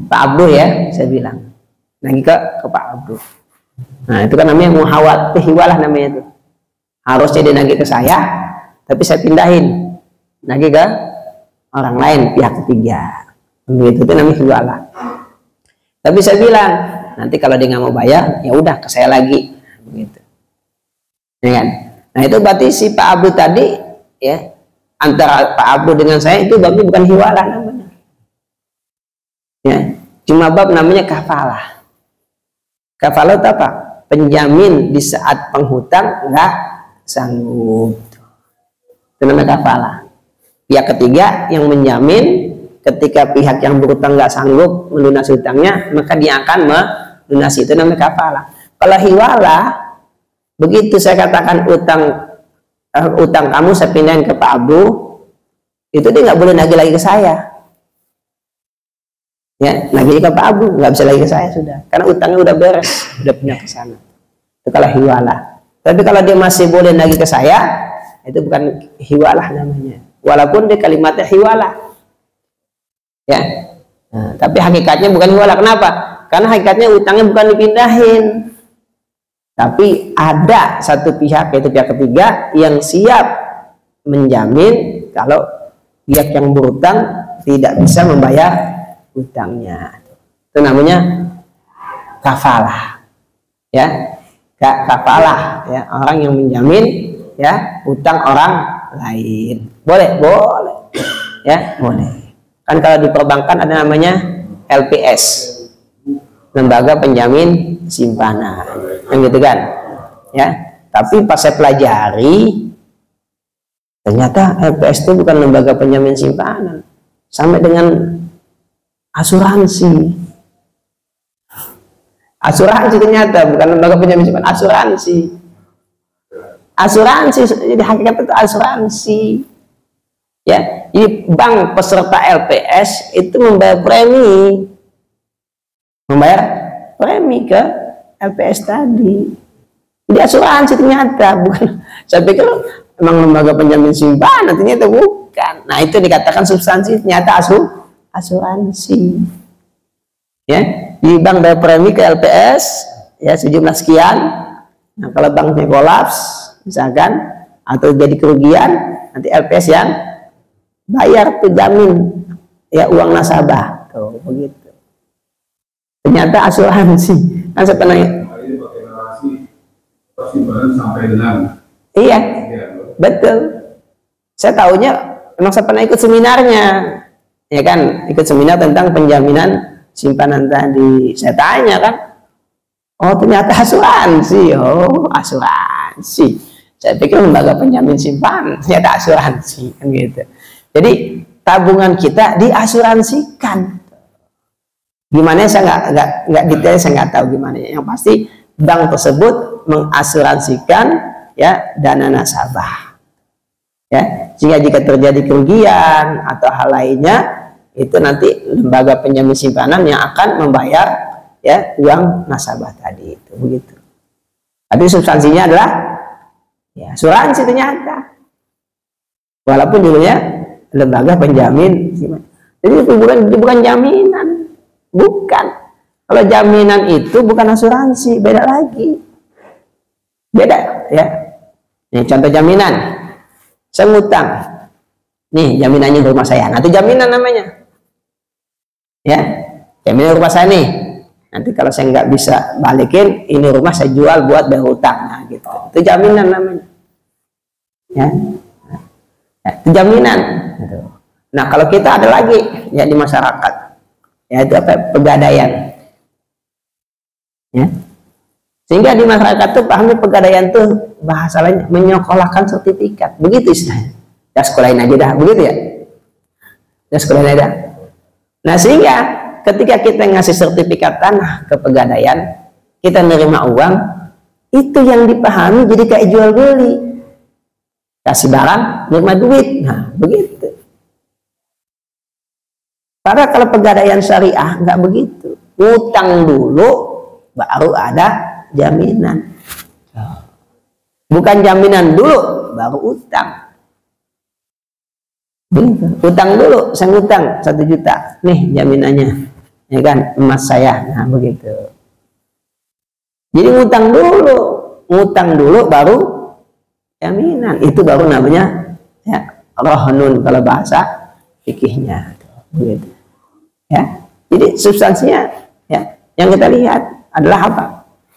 Speaker 2: Pak Abdul ya, saya bilang, nagih ke Pak Abdul. Nah, itu kan namanya muhawat, hiwalah namanya itu. Harusnya dia nagih ke saya, tapi saya pindahin nagih ke orang lain, pihak ketiga. Begitu, itu namanya hiwalah. Tapi saya bilang, nanti kalau dia nggak mau bayar, ya udah ke saya lagi, begitu. Ya kan? Nah, itu berarti si Pak Abdul tadi, ya, antara Pak Abdul dengan saya itu babnya bukan hiwalah namanya. Ya, cuma bab namanya kafalah. Kafalah itu apa? Penjamin di saat penghutang nggak sanggup. Itu namanya kafalah. Pihak ketiga yang menjamin ketika pihak yang berhutang nggak sanggup melunasi hutangnya, maka dia akan melunasi. Itu namanya kafalah. Kalau hiwalah, begitu saya katakan utang kamu saya pindahin ke Pak Abu, itu dia nggak boleh nagih lagi ke saya. Ya, nagih ke Pak Abu, nggak bisa lagi ke saya sudah, karena utangnya udah beres, udah punya ke sana. Itu kalau hiwalah. Tapi kalau dia masih boleh nagih ke saya, itu bukan hiwalah namanya. Walaupun dia kalimatnya hiwalah. Ya. Nah, tapi hakikatnya bukan hiwalah. Kenapa? Karena hakikatnya utangnya bukan dipindahin. Tapi ada satu pihak, yaitu pihak ketiga, yang siap menjamin kalau pihak yang berutang tidak bisa membayar utangnya. Itu namanya kafalah. Ya, kafalah, ya, orang yang menjamin, ya, utang orang lain. Boleh, boleh, ya, boleh. Kan kalau di perbankan ada namanya LPS, lembaga penjamin simpanan, yang gitu kan, ya. Tapi pas saya pelajari, ternyata LPS itu bukan lembaga penjamin simpanan, sampai dengan asuransi. Asuransi ternyata bukan lembaga penjamin simpanan, asuransi. Asuransi, jadi hakikat itu asuransi. Ya, jadi bank peserta LPS itu membayar premi ke LPS tadi. Jadi asuransi ternyata, bukan. Saya pikir memang lembaga penjamin simpanan, ternyata bukan. Nah, itu dikatakan substansi, ternyata asuransi. Ya, di bank bayar premi ke LPS, ya, sejumlah sekian. Nah, kalau banknya kolaps misalkan atau jadi kerugian, nanti LPS yang bayar penjamin, ya, uang nasabah. Tuh, begitu. Ternyata asuransi. Kan saya pernah,
Speaker 3: ini pakai narasi persimpangan sampai dengan,
Speaker 2: iya, betul. Saya tahunya memang saya pernah ikut seminarnya, ya kan, ikut seminar tentang penjaminan simpanan tadi. Saya tanya kan, oh ternyata asuransi. Oh, asuransi. Saya pikir lembaga penjamin simpanan, ternyata asuransi, kan gitu. Jadi tabungan kita diasuransikan. Gimana saya nggak detail, saya nggak tahu gimana. Yang pasti bank tersebut mengasuransikan, ya, dana nasabah. Ya, sehingga jika terjadi kerugian atau hal lainnya, itu nanti lembaga penjamin simpanan yang akan membayar, ya, uang nasabah tadi, itu begitu. Tapi substansinya adalah, ya, asuransi ternyata. Walaupun dulunya lembaga penjamin simpanan. Jadi itu bukan jaminan. Bukan. Kalau jaminan itu bukan asuransi, beda lagi. Beda, ya. Nih contoh jaminan. Saya ngutang. Nih jaminannya di rumah saya. Nanti jaminan namanya. Ya, jaminan rumah saya nih. Nanti kalau saya nggak bisa balikin, ini rumah saya jual buat bayar utang. Nah, gitu. Itu jaminan namanya. Ya. Itu jaminan. Gitu. Nah, kalau kita ada lagi, ya, di masyarakat, ya, itu apa? Pegadaian. Ya. Sehingga di masyarakat tuh pahami pegadaian tuh bahasa lain menyekolahkan sertifikat, begitu istilahnya. Ya sekolahin aja dah, begitu ya. Ya sekolahin aja. Nah sehingga ketika kita ngasih sertifikat tanah ke Pegadaian, kita nerima uang, itu yang dipahami jadi kayak jual beli. Kasih barang, nerima duit. Nah, begitu. Padahal kalau Pegadaian syariah nggak begitu. Utang dulu, baru ada jaminan. Bukan jaminan dulu, baru utang. Begitu. Utang dulu, saya ngutang 1 juta. Nih jaminannya, ya kan, emas saya. Nah, begitu. Jadi ngutang dulu baru jaminan. Itu baru namanya ya rohnun kalau bahasa fikihnya. Begitu. Ya. Jadi substansinya ya yang kita lihat adalah apa?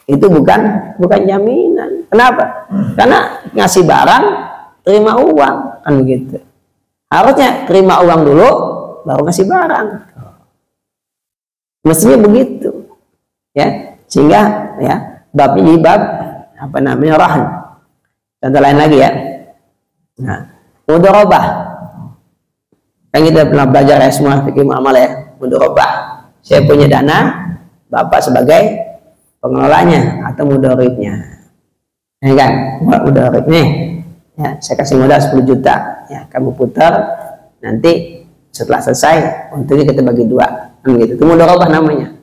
Speaker 2: Itu bukan jaminan. Kenapa? Karena ngasih barang, terima uang, kan begitu. Harusnya terima uang dulu, baru ngasih barang. Mestinya begitu, ya. Sehingga ya bab ini bab apa namanya rahn. Contoh lain lagi ya. Nah, mudharabah. Kan kita pernah belajar ya semua fikih muamalah ya. Mudharabah. Saya punya dana, Bapak sebagai pengelolanya atau mudharibnya. Ya kan? Mudharib nih. Ya, saya kasih modal 10 juta. Ya, kamu putar, nanti setelah selesai untungnya kita bagi 2. Kan gitu. Itu mudharabah namanya.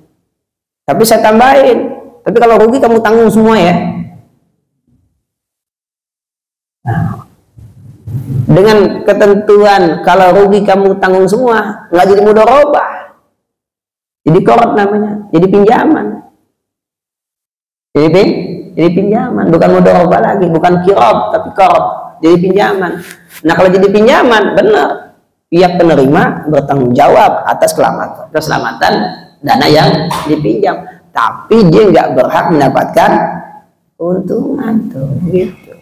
Speaker 2: Tapi saya tambahin. Tapi kalau rugi kamu tanggung semua ya. Nah, dengan ketentuan kalau rugi kamu tanggung semua, nggak jadi mudharabah. Jadi korot namanya, jadi pinjaman. Jadi pinjaman, bukan mudharabah lagi, bukan kirab tapi korot. Jadi pinjaman. Nah kalau jadi pinjaman, benar pihak penerima bertanggung jawab atas keselamatan dana yang dipinjam, tapi dia nggak berhak mendapatkan keuntungan tuh, gitu.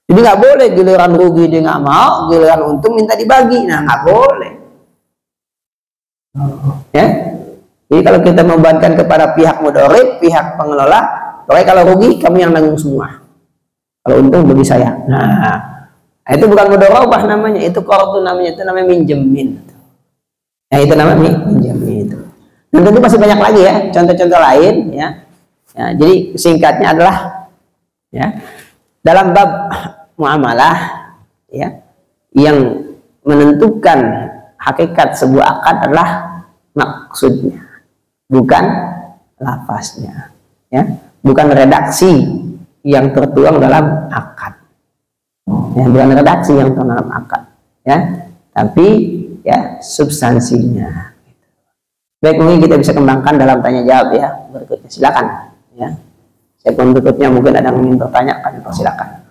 Speaker 2: Jadi nggak boleh giliran rugi dia nggak mau, giliran untung minta dibagi. Nah nggak boleh. Ya. Jadi kalau kita membebankan kepada pihak mudharib, pihak pengelola, pokoknya kalau rugi kamu yang nanggung semua. Kalau untung bagi saya. Nah, itu bukan mudharabah namanya, itu qardu namanya, itu namanya minjemin. Nah, itu namanya minjemin itu. Dan tentu masih banyak lagi ya, contoh-contoh lain ya. Ya, jadi singkatnya adalah ya, dalam bab muamalah ya, yang menentukan hakikat sebuah akad adalah maksudnya, bukan lafaznya ya, bukan redaksi yang tertuang dalam akad ya, bukan redaksi yang tertuang dalam akad ya, tapi ya substansinya. Baik, mungkin kita bisa kembangkan dalam tanya jawab ya berikutnya, silakan ya. Segmen berikutnya mungkin ada yang ingin bertanya, kami persilakan.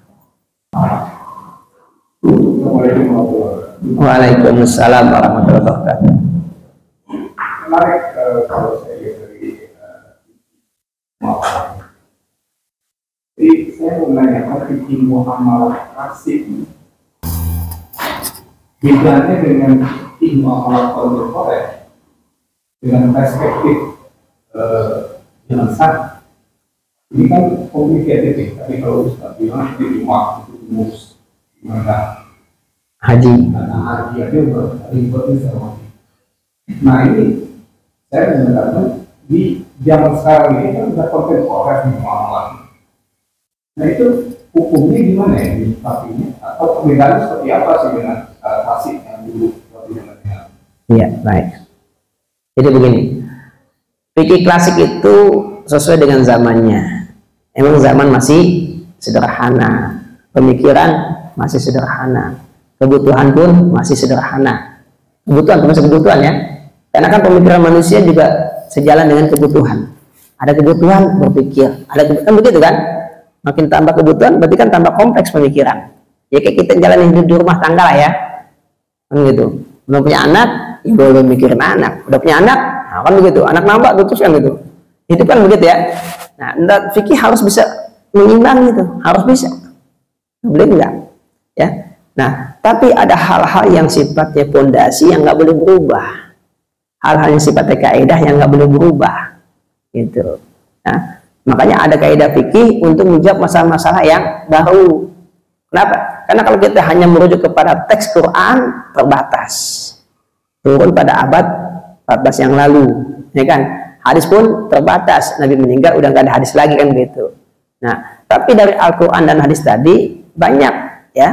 Speaker 2: Waalaikumsalam warahmatullahi wabarakatuh.
Speaker 3: Menarik kalau saya lihat dari jadi saya mau menanyakan fikih muamalah klasik bedanya dengan fikih muamalah kontemporer dengan perspektif yang sah. Ini kan complicated ya, tapi kalau Ustaz bilang di rumah itu rumus gimana
Speaker 2: Haji
Speaker 3: aja ribetnya sama. Nah ini saya mengatakan di zaman sekarang ini kan sudah kontemporer di muamalah. Nah itu hukumnya gimana ya di fakihnya, atau perbedaannya seperti apa sih dengan klasik yang dulu seperti zamannya?
Speaker 2: iya, baik. Jadi begini, fikih klasik itu sesuai dengan zamannya. Emang zaman masih sederhana, pemikiran masih sederhana, kebutuhan pun masih sederhana. Kebutuhan termasuk kebutuhan ya, karena kan pemikiran manusia juga sejalan dengan kebutuhan. Ada kebutuhan berpikir, ada kebutuhan begitu kan? Makin tambah kebutuhan berarti kan tambah kompleks pemikiran. Ya kayak kita jalan hidup di rumah tangga lah ya, kan gitu. Belum punya anak, ya boleh mikirin anak. Udah punya anak, nah kan begitu. Anak nambah terus kan gitu. Itu kan begitu ya. Nah, fikih harus bisa menimbang itu, harus bisa. Boleh enggak? Ya. Nah, tapi ada hal-hal yang sifatnya pondasi yang nggak boleh berubah. Hal-hal yang sifatnya kaidah yang nggak boleh berubah. Gitu. Nah, makanya ada kaidah fikih untuk menjawab masalah-masalah yang baru. Kenapa? Karena kalau kita hanya merujuk kepada teks Quran, terbatas. Turun pada abad 14 yang lalu, ya kan? Hadis pun terbatas. Nabi meninggal udah nggak ada hadis lagi kan gitu. Nah, tapi dari Al-Quran dan hadis tadi banyak ya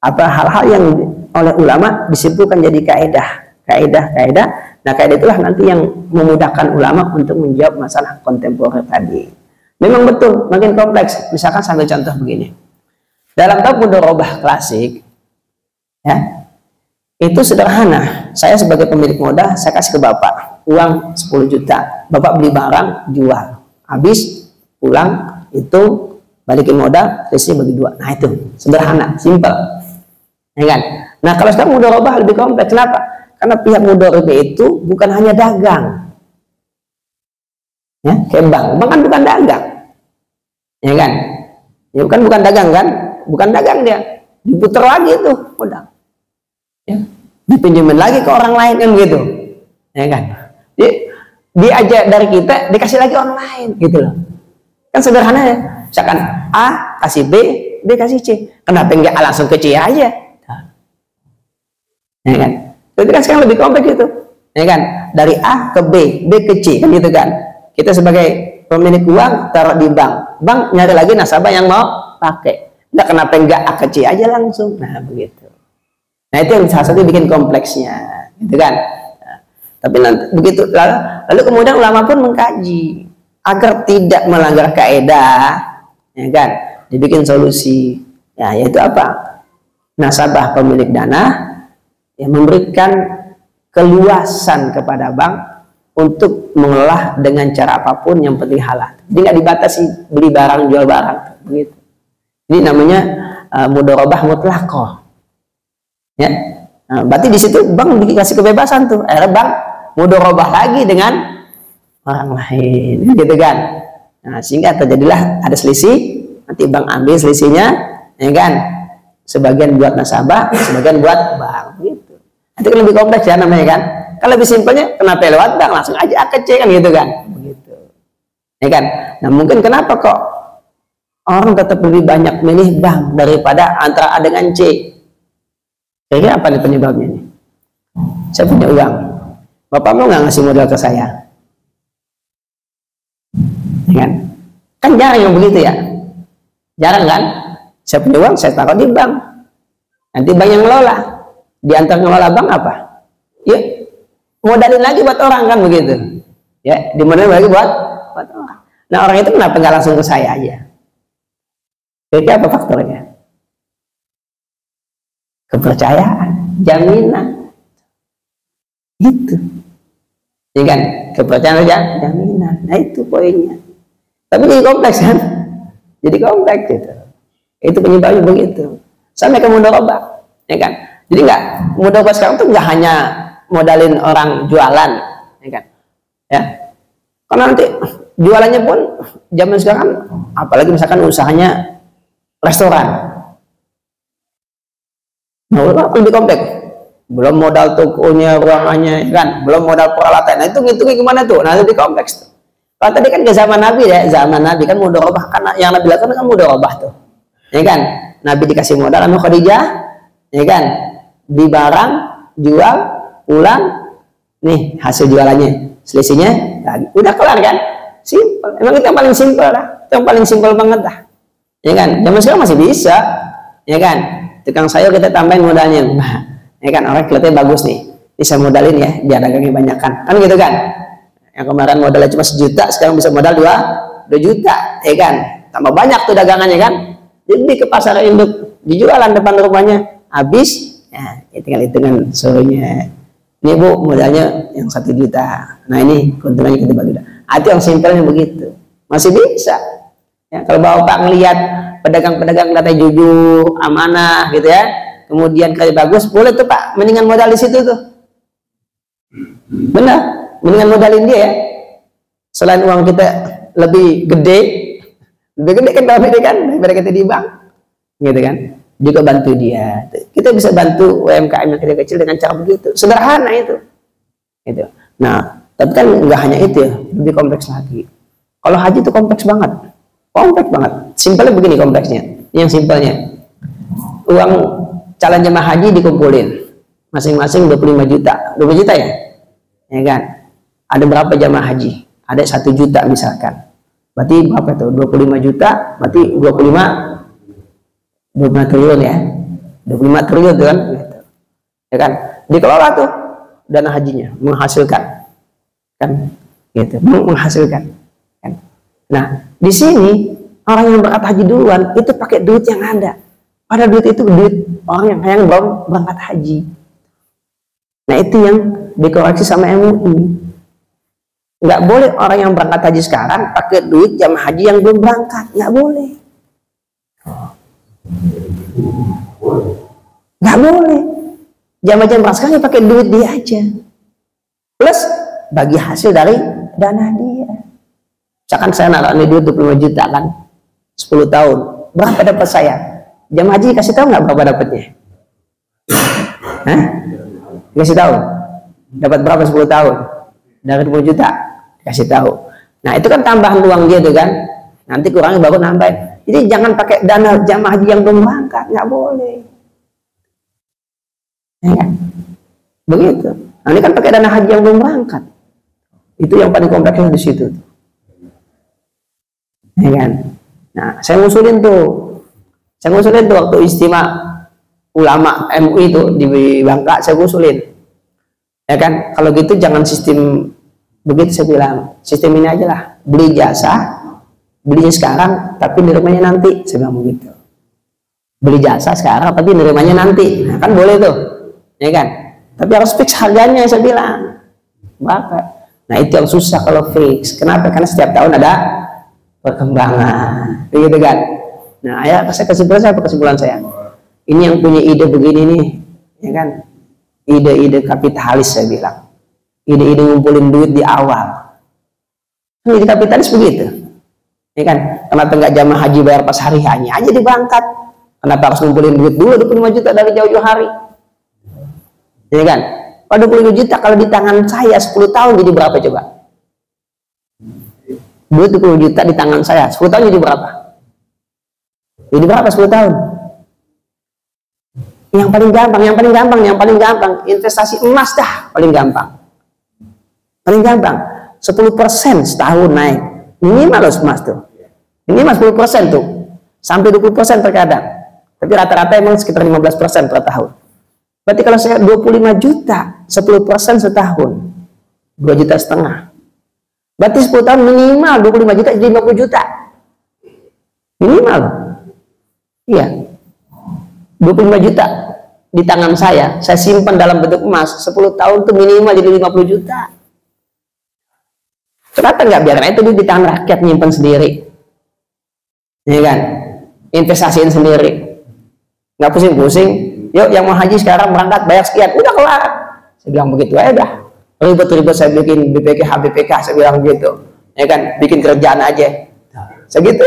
Speaker 2: apa hal-hal yang oleh ulama disimpulkan jadi kaidah. Nah, kaidah itulah nanti yang memudahkan ulama untuk menjawab masalah kontemporer tadi. Memang betul makin kompleks. Misalkan sambil contoh begini. Dalam bab mudharabah klasik ya, itu sederhana. Saya sebagai pemilik modal, saya kasih ke Bapak uang 10 juta. Bapak beli barang, jual. Habis pulang itu balikin modal, selisihnya bagi 2. Nah, itu sederhana, simpel. Ya kan? Nah, kalau sekarang mudharabah lebih kompleks. Kenapa? Karena pihak mudharabah itu bukan hanya dagang. Ya, kayak bank kan bukan dagang. Ya kan? Ya bukan dagang kan? Bukan dagang dia. Diputar lagi tuh modal. Ya, dipinjemin lagi ke orang lain kan gitu. Ya kan? Dia aja dari kita dikasih lagi orang lain gitu loh. Kan sederhana ya. Misalkan A kasih B, B kasih C. Kenapa enggak A langsung ke C aja? Ya kan? Jadi kan sekarang lebih kompleks gitu. Ya kan? Dari A ke B, B ke C kan gitu kan. Kita sebagai pemilik uang taruh di bank. Bank nyari lagi nasabah yang mau pakai. Nah, kenapa enggak A ke C aja langsung? Nah, begitu. Nah, itu yang salah satu bikin kompleksnya, gitu kan? Nah, tapi nanti begitu lalu kemudian ulama pun mengkaji agar tidak melanggar kaidah, ya kan? Dibikin solusi. Ya, yaitu apa? Nasabah pemilik dana yang memberikan keluasan kepada bank untuk mengelola dengan cara apapun yang penting halal. Jadi nggak dibatasi beli barang jual barang, begitu. Ini namanya mudharabah mutlaqah. Ya, nah, berarti di situ bank dikasih kebebasan tuh. Akhirnya bank mudharabah lagi dengan orang lain, gitu kan? Nah, sehingga terjadilah ada selisih. Nanti bank ambil selisihnya, ya kan? Sebagian buat nasabah, sebagian buat bank, gitu. Nanti kan lebih kompleks ya namanya kan? Kalau lebih simpelnya, kenapa lewat bank langsung aja A ke C kan gitu kan? Begitu, ya kan? Nah, mungkin kenapa kok orang tetap lebih banyak milih bank daripada antara A dengan C? Kayaknya apa nih penyebabnya nih? Saya punya uang, Bapak mau nggak ngasih modal ke saya? Ya kan jarang yang begitu ya, jarang kan? Saya punya uang, saya taruh di bank, nanti bank yang ngelola. Di antara ngelola bank apa? Ya modalin lagi buat orang kan begitu. Ya dimodalin lagi buat orang. Nah, orang itu kenapa nggak langsung ke saya aja? Kira-kira apa faktornya? Kepercayaan, jaminan, gitu. Ya kan? Kepercayaan aja, jaminan. Nah, itu poinnya. Tapi jadi kompleks kan? Jadi kompleks gitu. Itu penyebabnya begitu. Sampai ke mudharabah, ya kan? Jadi nggak mudharabah sekarang tuh nggak hanya modalin orang jualan, ya kan? Ya, karena nanti jualannya pun zaman sekarang, apalagi misalkan usahanya restoran, nah lebih kompleks. Belum modal tokonya, ruangannya, ya kan? Belum modal peralatan. Nah, itu ngitungnya gimana tuh? Nah, lebih kompleks tuh. Kalau tadi kan ke zaman Nabi ya, zaman Nabi kan mudharabah, karena yang Nabi lakukan kan mudharabah tuh, ya kan? Nabi dikasih modal sama Khadijah, ya kan? Di barang, jual, pulang, nih hasil jualannya, selisihnya, lagi. Udah kelar kan? Simpel. Emang itu yang paling simpel lah, itu yang paling simpel banget lah, ya kan? Zaman sekarang masih bisa, ya kan? Tukang sayur kita tambahin modalnya, ya kan? Orang kelihatannya bagus nih, bisa modalin ya, biar dagangnya banyak kan gitu kan? Yang kemarin modalnya cuma 1 juta, sekarang bisa modal 2 juta, ya kan? Tambah banyak tuh dagangannya kan? Jadi ke pasar induk, dijualan depan rumahnya, habis, ya tinggal hitungan sorenya. Ini Bu modalnya yang 1 juta. Nah ini keuntungannya kita bagi. Itu yang simpelnya begitu. Masih bisa. Ya, kalau Bapak ngelihat pedagang-pedagang katanya jujur, amanah gitu ya, kemudian kerja bagus, boleh tuh Pak, mendingan modal di situ tuh. Benar, mendingan modalin dia ya. Selain uang kita lebih gede kan dalam ini kan daripada kita di bank, gitu kan. Juga bantu dia. Kita bisa bantu UMKM yang kecil-kecil dengan cara begitu. Sederhana itu. Gitu. Nah, tapi kan nggak hanya itu ya, lebih kompleks lagi. Kalau haji itu kompleks banget. Kompleks banget. Simpelnya begini kompleksnya. Yang simpelnya. uang calon jemaah haji dikumpulin masing-masing 25 juta 20 juta ya kan, ada berapa jemaah haji, ada 1 juta misalkan, berarti berapa tuh 25 juta berarti 25 triliun ya, 25 triliun tuh kan gitu. Ya kan, dikelola tuh dana hajinya menghasilkan kan gitu, menghasilkan kan. Nah di sini orang yang berangkat haji duluan itu pakai duit yang ada, pada duit itu duit orang yang belum berangkat haji. Nah itu yang dikoreksi sama MUI, nggak boleh orang yang berangkat haji sekarang pakai duit jamaah haji yang belum berangkat, nggak boleh, nggak boleh. Jamaah sekarang pakai duit dia aja plus bagi hasil dari dana dia. Misalkan saya naruh duit 25 juta kan 10 tahun, berapa dapat saya? Jamaah haji kasih tahu nggak berapa dapatnya? Hah? Kasih tahu dapat berapa 10 tahun dari 20 juta, kasih tahu. Nah itu kan tambahan uang dia tuh kan, nanti kurangnya baru nambahin. Jadi jangan pakai dana jamaah haji yang belum berangkat, nggak boleh ya kan? Begitu. Nah, ini kan pakai dana haji yang belum berangkat, itu yang paling kompleksnya di situ ya kan. Nah saya ngusulin tuh waktu istimewa ulama MUI itu di Bangka, saya ngusulin ya kan, kalau gitu jangan sistem begitu, saya bilang sistem ini aja lah, beli jasa, belinya sekarang tapi nerimanya nanti, saya bilang begitu. Beli jasa sekarang tapi nerimanya nanti, nah, kan boleh tuh ya kan, tapi harus fix harganya, saya bilang berapa. Nah itu yang susah kalau fix. Kenapa? Karena setiap tahun ada perkembangan begitu kan. Nah ya saya kesimpulan saya ini yang punya ide begini nih ya kan, ide-ide kapitalis, saya bilang ide-ide ngumpulin duit di awal. Ide kapitalis begitu ya kan. Kenapa nggak jamaah haji bayar pas hari hanya aja diberangkat? Kenapa harus ngumpulin duit dulu 25 juta dari jauh-jauh hari ya kan? Kalau 25 juta kalau di tangan saya 10 tahun jadi berapa coba? Duit 20 juta di tangan saya 10 tahun jadi berapa? Jadi berapa 10 tahun? Yang paling gampang investasi emas dah, paling gampang 10% setahun naik minimal emas tuh, minimal 10% tuh sampai 20% terkadang, tapi rata-rata emang sekitar 15% per tahun. Berarti kalau saya 25 juta 10% setahun 2,5 juta, berarti 10 tahun minimal 25 juta jadi 50 juta minimal. Iya, 25 juta di tangan saya simpan dalam bentuk emas 10 tahun tuh minimal jadi 50 juta. Kenapa nggak biarkan itu di tangan rakyat, nyimpan sendiri ya kan, investasiin sendiri, nggak pusing-pusing. Yuk yang mau haji sekarang berangkat bayar sekian, udah kelar. Saya bilang begitu aja dah, ribet-ribet saya bikin BPK, saya bilang gitu ya kan, bikin kerjaan aja segitu.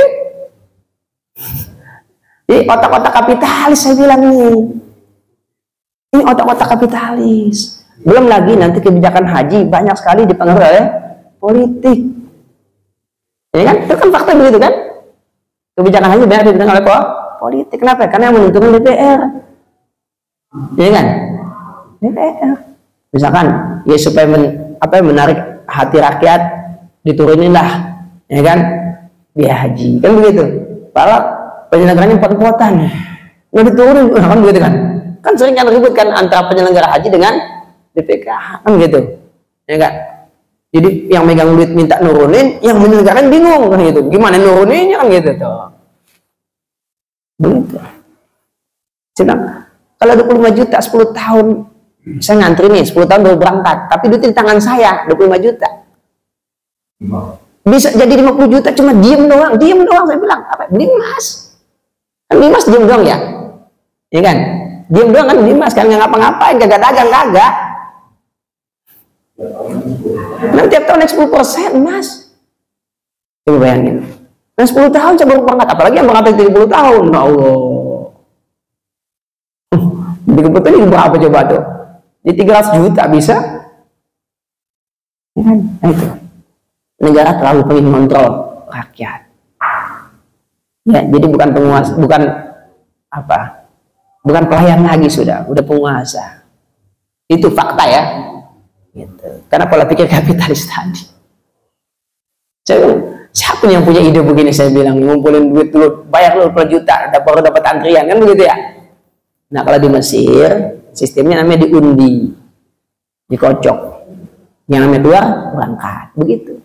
Speaker 2: Ini otak-otak kapitalis, saya bilang nih. Ini otak-otak kapitalis. Belum lagi nanti kebijakan haji banyak sekali dipengaruhi oleh politik. Ya kan? Itu kan fakta begitu kan? Kebijakan haji banyak dipengaruhi oleh politik. Kenapa? Karena yang menentukan DPR. Ya kan? DPR. Misalkan ya supaya menarik hati rakyat diturunin lah, ya kan? Biaya haji. Kan begitu. Kalau penyelenggaranya pot-potan nggak diturunin kan begitu kan. Kan sering kan ribut kan antara penyelenggara haji dengan BPK kan gitu ya kan. Jadi yang megang duit minta nurunin, yang menyelenggarain bingung kan gitu, gimana nuruninnya kan gitu tuh begitu. Sedang kalau 25 juta 10 tahun saya ngantri nih 10 tahun baru berangkat, tapi duit di tangan saya 25 juta bisa jadi 50 juta cuma diem doang saya bilang apa, beli emas kan, beli emas diem doang ya kan, diem doang kan, beli emas kan nggak ngapa-ngapain, kagak dagang kagak. Nanti tiap tahun naik 10% emas, coba bayangin. Nah 10 tahun saya baru berangkat, apalagi yang berangkat 30 tahun, ya Allah. 30 tahun ini berapa coba tuh? Jadi 300 juta bisa ya kan? Nah itu negara terlalu pengen kontrol rakyat ya, jadi bukan penguasa, bukan pelayan lagi, sudah penguasa. Itu fakta ya. Gitu. Karena pola pikir kapitalis tadi. Saya bilang, siapa yang punya ide begini? Saya bilang, ngumpulin duit dulu, bayar dulu per juta, baru dapat antrian, kan begitu ya. Nah kalau di Mesir sistemnya namanya diundi, dikocok, yang namanya keluar berangkat, begitu.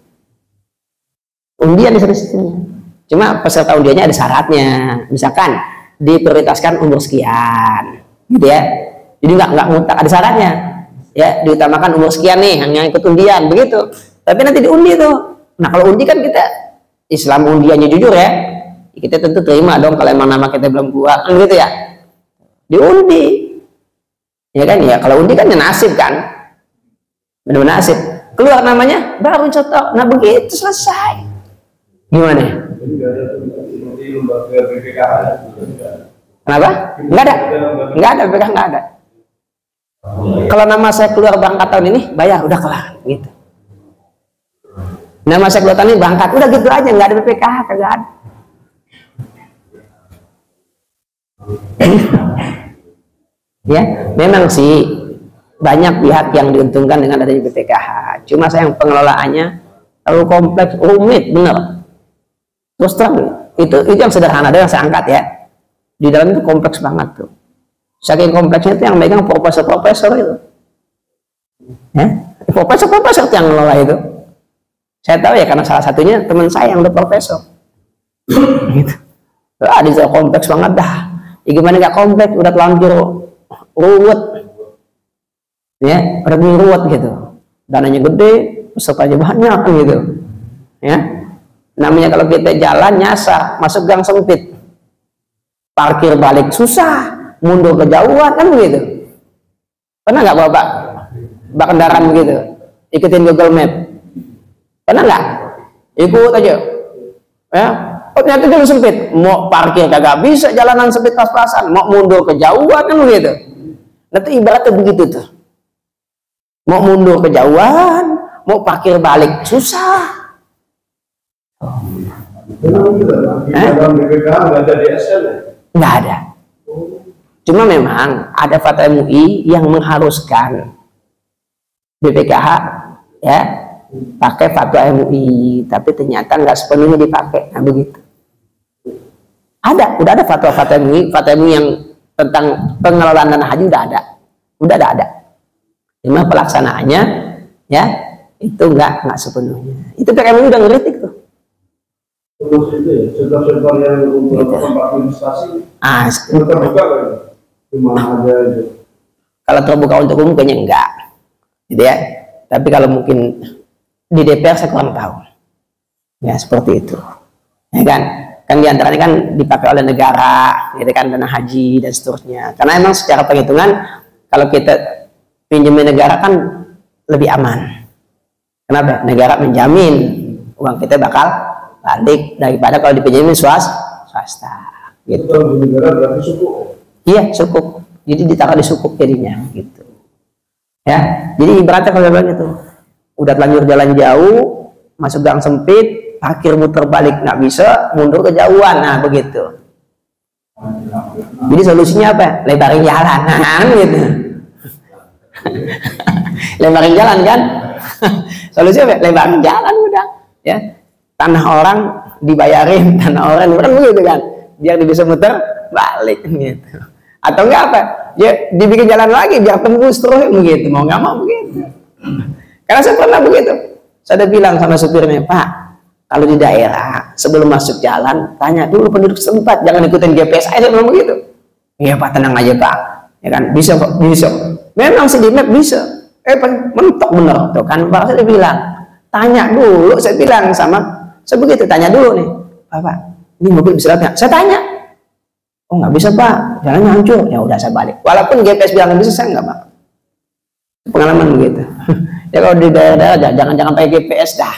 Speaker 2: Undian di sistemnya. Cuma peserta undiannya ada syaratnya, misalkan diprioritaskan umur sekian, gitu ya. Jadi nggak ngutak, ada syaratnya, ya diutamakan umur sekian nih yang ikut undian, begitu. Tapi nanti diundi tuh. Nah kalau undi kan kita Islam undiannya jujur ya, kita tentu terima dong kalau emang nama kita belum keluar, kan gitu ya. Diundi, ya kan ya. Kalau undi kan ya nasib kan, benar-benar nasib. Keluar namanya baru contoh. Nah begitu selesai. Gimana? Kenapa? Nggak ada, BPKH nggak ada. Kalau nama saya keluar berangkat tahun ini, bayar udah kelar, gitu. Nama saya keluar tahun ini berangkat, udah gitu aja, nggak ada BPKH, kagak ada. Ya, memang sih banyak pihak yang diuntungkan dengan adanya BPKH. Cuma sayang pengelolaannya terlalu kompleks, rumit, bener. Terus terang, itu yang sederhana, ada yang saya angkat ya. Di dalam itu kompleks banget tuh. Saking kompleksnya itu yang megang profesor-profesor itu. Ya, profesor-profesor yang ngelola itu. Saya tahu ya karena salah satunya teman saya yang udah profesor. Gitu. Di situ kompleks banget dah. Ya, gimana nggak kompleks, udah terlanjur ruwet. Ya, udah ruwet gitu. Dananya gede, pesertanya banyak gitu. Ya. Namanya kalau kita jalan nyasar, masuk gang sempit, parkir balik susah, mundur kejauhan, kan begitu. Pernah nggak bapak kendaraan begitu? Ikutin Google Map. Pernah nggak? Ikut aja. Ya, oh, ternyata jalan sempit. Mau parkir kagak bisa, jalanan sempit pas-pasan. Mau mundur kejauhan, kan begitu. Nah itu ibaratnya begitu tuh. Mau mundur kejauhan, mau parkir balik susah. Nggak ada. Cuma memang ada fatwa MUI yang mengharuskan BPKH ya pakai fatwa MUI, tapi ternyata nggak sepenuhnya dipakai. Nah begitu. Udah ada fatwa MUI yang tentang pengelolaan dana haji udah ada. Cuma pelaksanaannya ya itu nggak sepenuhnya. Itu MUI udah ngeritik tuh.
Speaker 3: Terus itu ya, sektor-sektor yang untuk tempat administrasi terbuka kan? Cuma ada itu.
Speaker 2: Kalau terbuka untuk umum kayaknya enggak, gitu ya. Tapi kalau mungkin di DPR saya kurang tahu. Ya seperti itu. Ya kan? Kan diantaranya kan dipakai oleh negara, gitu kan, dana haji dan seterusnya. Karena emang secara perhitungan kalau kita pinjemin negara kan lebih aman. Kenapa? Negara menjamin uang kita bakal balik daripada kalau dipinjemin swasta. Gitu.
Speaker 3: Kalau di negara berarti sukuk.
Speaker 2: Iya, sukuk. Jadi ditaruh di sukuk jadinya, gitu. Ya, jadi ibaratnya kalau bilang itu, udah terlanjur jalan jauh, masuk gang sempit, parkir muter balik nggak bisa, mundur kejauhan, nah begitu. Jadi solusinya apa? Lebarin jalan, nah gitu. Lebarin jalan kan? Solusinya apa? Lebarin jalan udah, ya. Tanah orang dibayarin, tanah orang kan begitu kan, biar bisa muter balik gitu. Atau enggak apa? Ya dibikin jalan lagi biar tembus terus begitu, mau nggak mau begitu. Karena saya pernah begitu. Saya udah bilang sama supirnya, Pak, kalau di daerah sebelum masuk jalan tanya dulu penduduk setempat, jangan ikutin GPS aja memang begitu. Iya Pak, tenang aja Pak. Ya kan, bisa kok, bisa. Memang sih di map bisa. Mentok bener tuh kan. Pak saya bilang, tanya dulu, saya bilang sama saya begitu, tanya dulu nih, Bapak, ini mobil bisa lewat nggak? Saya tanya, oh nggak bisa Pak, jalannya hancur. Ya udah saya balik. Walaupun GPS bilang bisa, saya nggak Pak. Pengalaman begitu. Ya kalau di daerah-daerah jangan pakai GPS dah,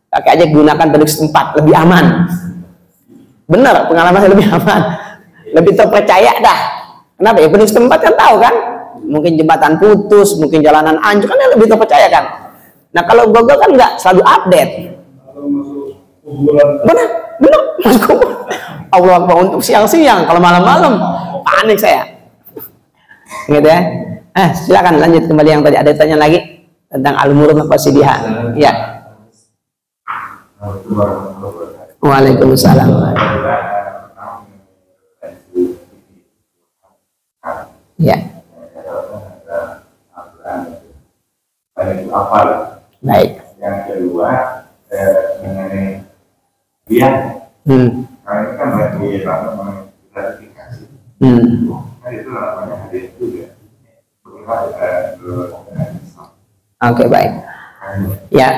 Speaker 2: pakai aja, gunakan penduduk setempat, lebih aman. Bener, pengalaman saya lebih aman, lebih terpercaya dah. Kenapa ya? Penduduk setempat kan tahu kan, mungkin jembatan putus, mungkin jalanan hancur, kan dia lebih terpercaya kan. Nah kalau Google kan nggak selalu update. Bener, masuk. Allah Akbar untuk siang-siang, kalau malam-malam panik saya. gitu ya. Silakan lanjut kembali yang tadi, ada tanya lagi tentang al-murun fasidiha. Ya. Waalaikumsalam. Ya. Baik.
Speaker 3: Yang kedua mengenai dia, karena itu kan berarti klasifikasi. Kan itu namanya hadis juga.
Speaker 2: Oke, baik. Ya,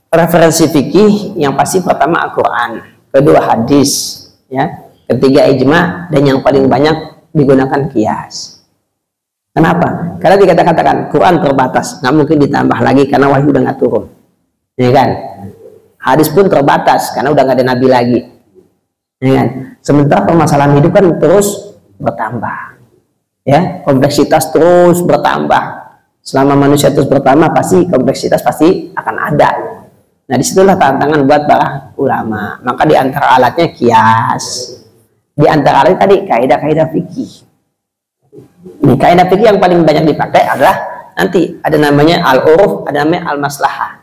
Speaker 2: referensi fikih yang pasti pertama Al-Quran, kedua hadis, ya, ketiga ijma, dan yang paling banyak digunakan kias. Kenapa? Karena dikatakan Quran terbatas, nggak mungkin ditambah lagi karena wahyu udah nggak turun, ya kan? Hadis pun terbatas karena udah nggak ada nabi lagi, ya kan? Sementara permasalahan hidup kan terus bertambah, ya, kompleksitas terus bertambah. Selama manusia terus bertambah, pasti kompleksitas pasti akan ada. Nah, disitulah tantangan buat para ulama. Maka di antara alatnya kias, di antara alatnya tadi kaidah-kaidah fikih. Nih, kaidah fikih yang paling banyak dipakai adalah nanti ada namanya al-uruf, ada namanya al-maslahah.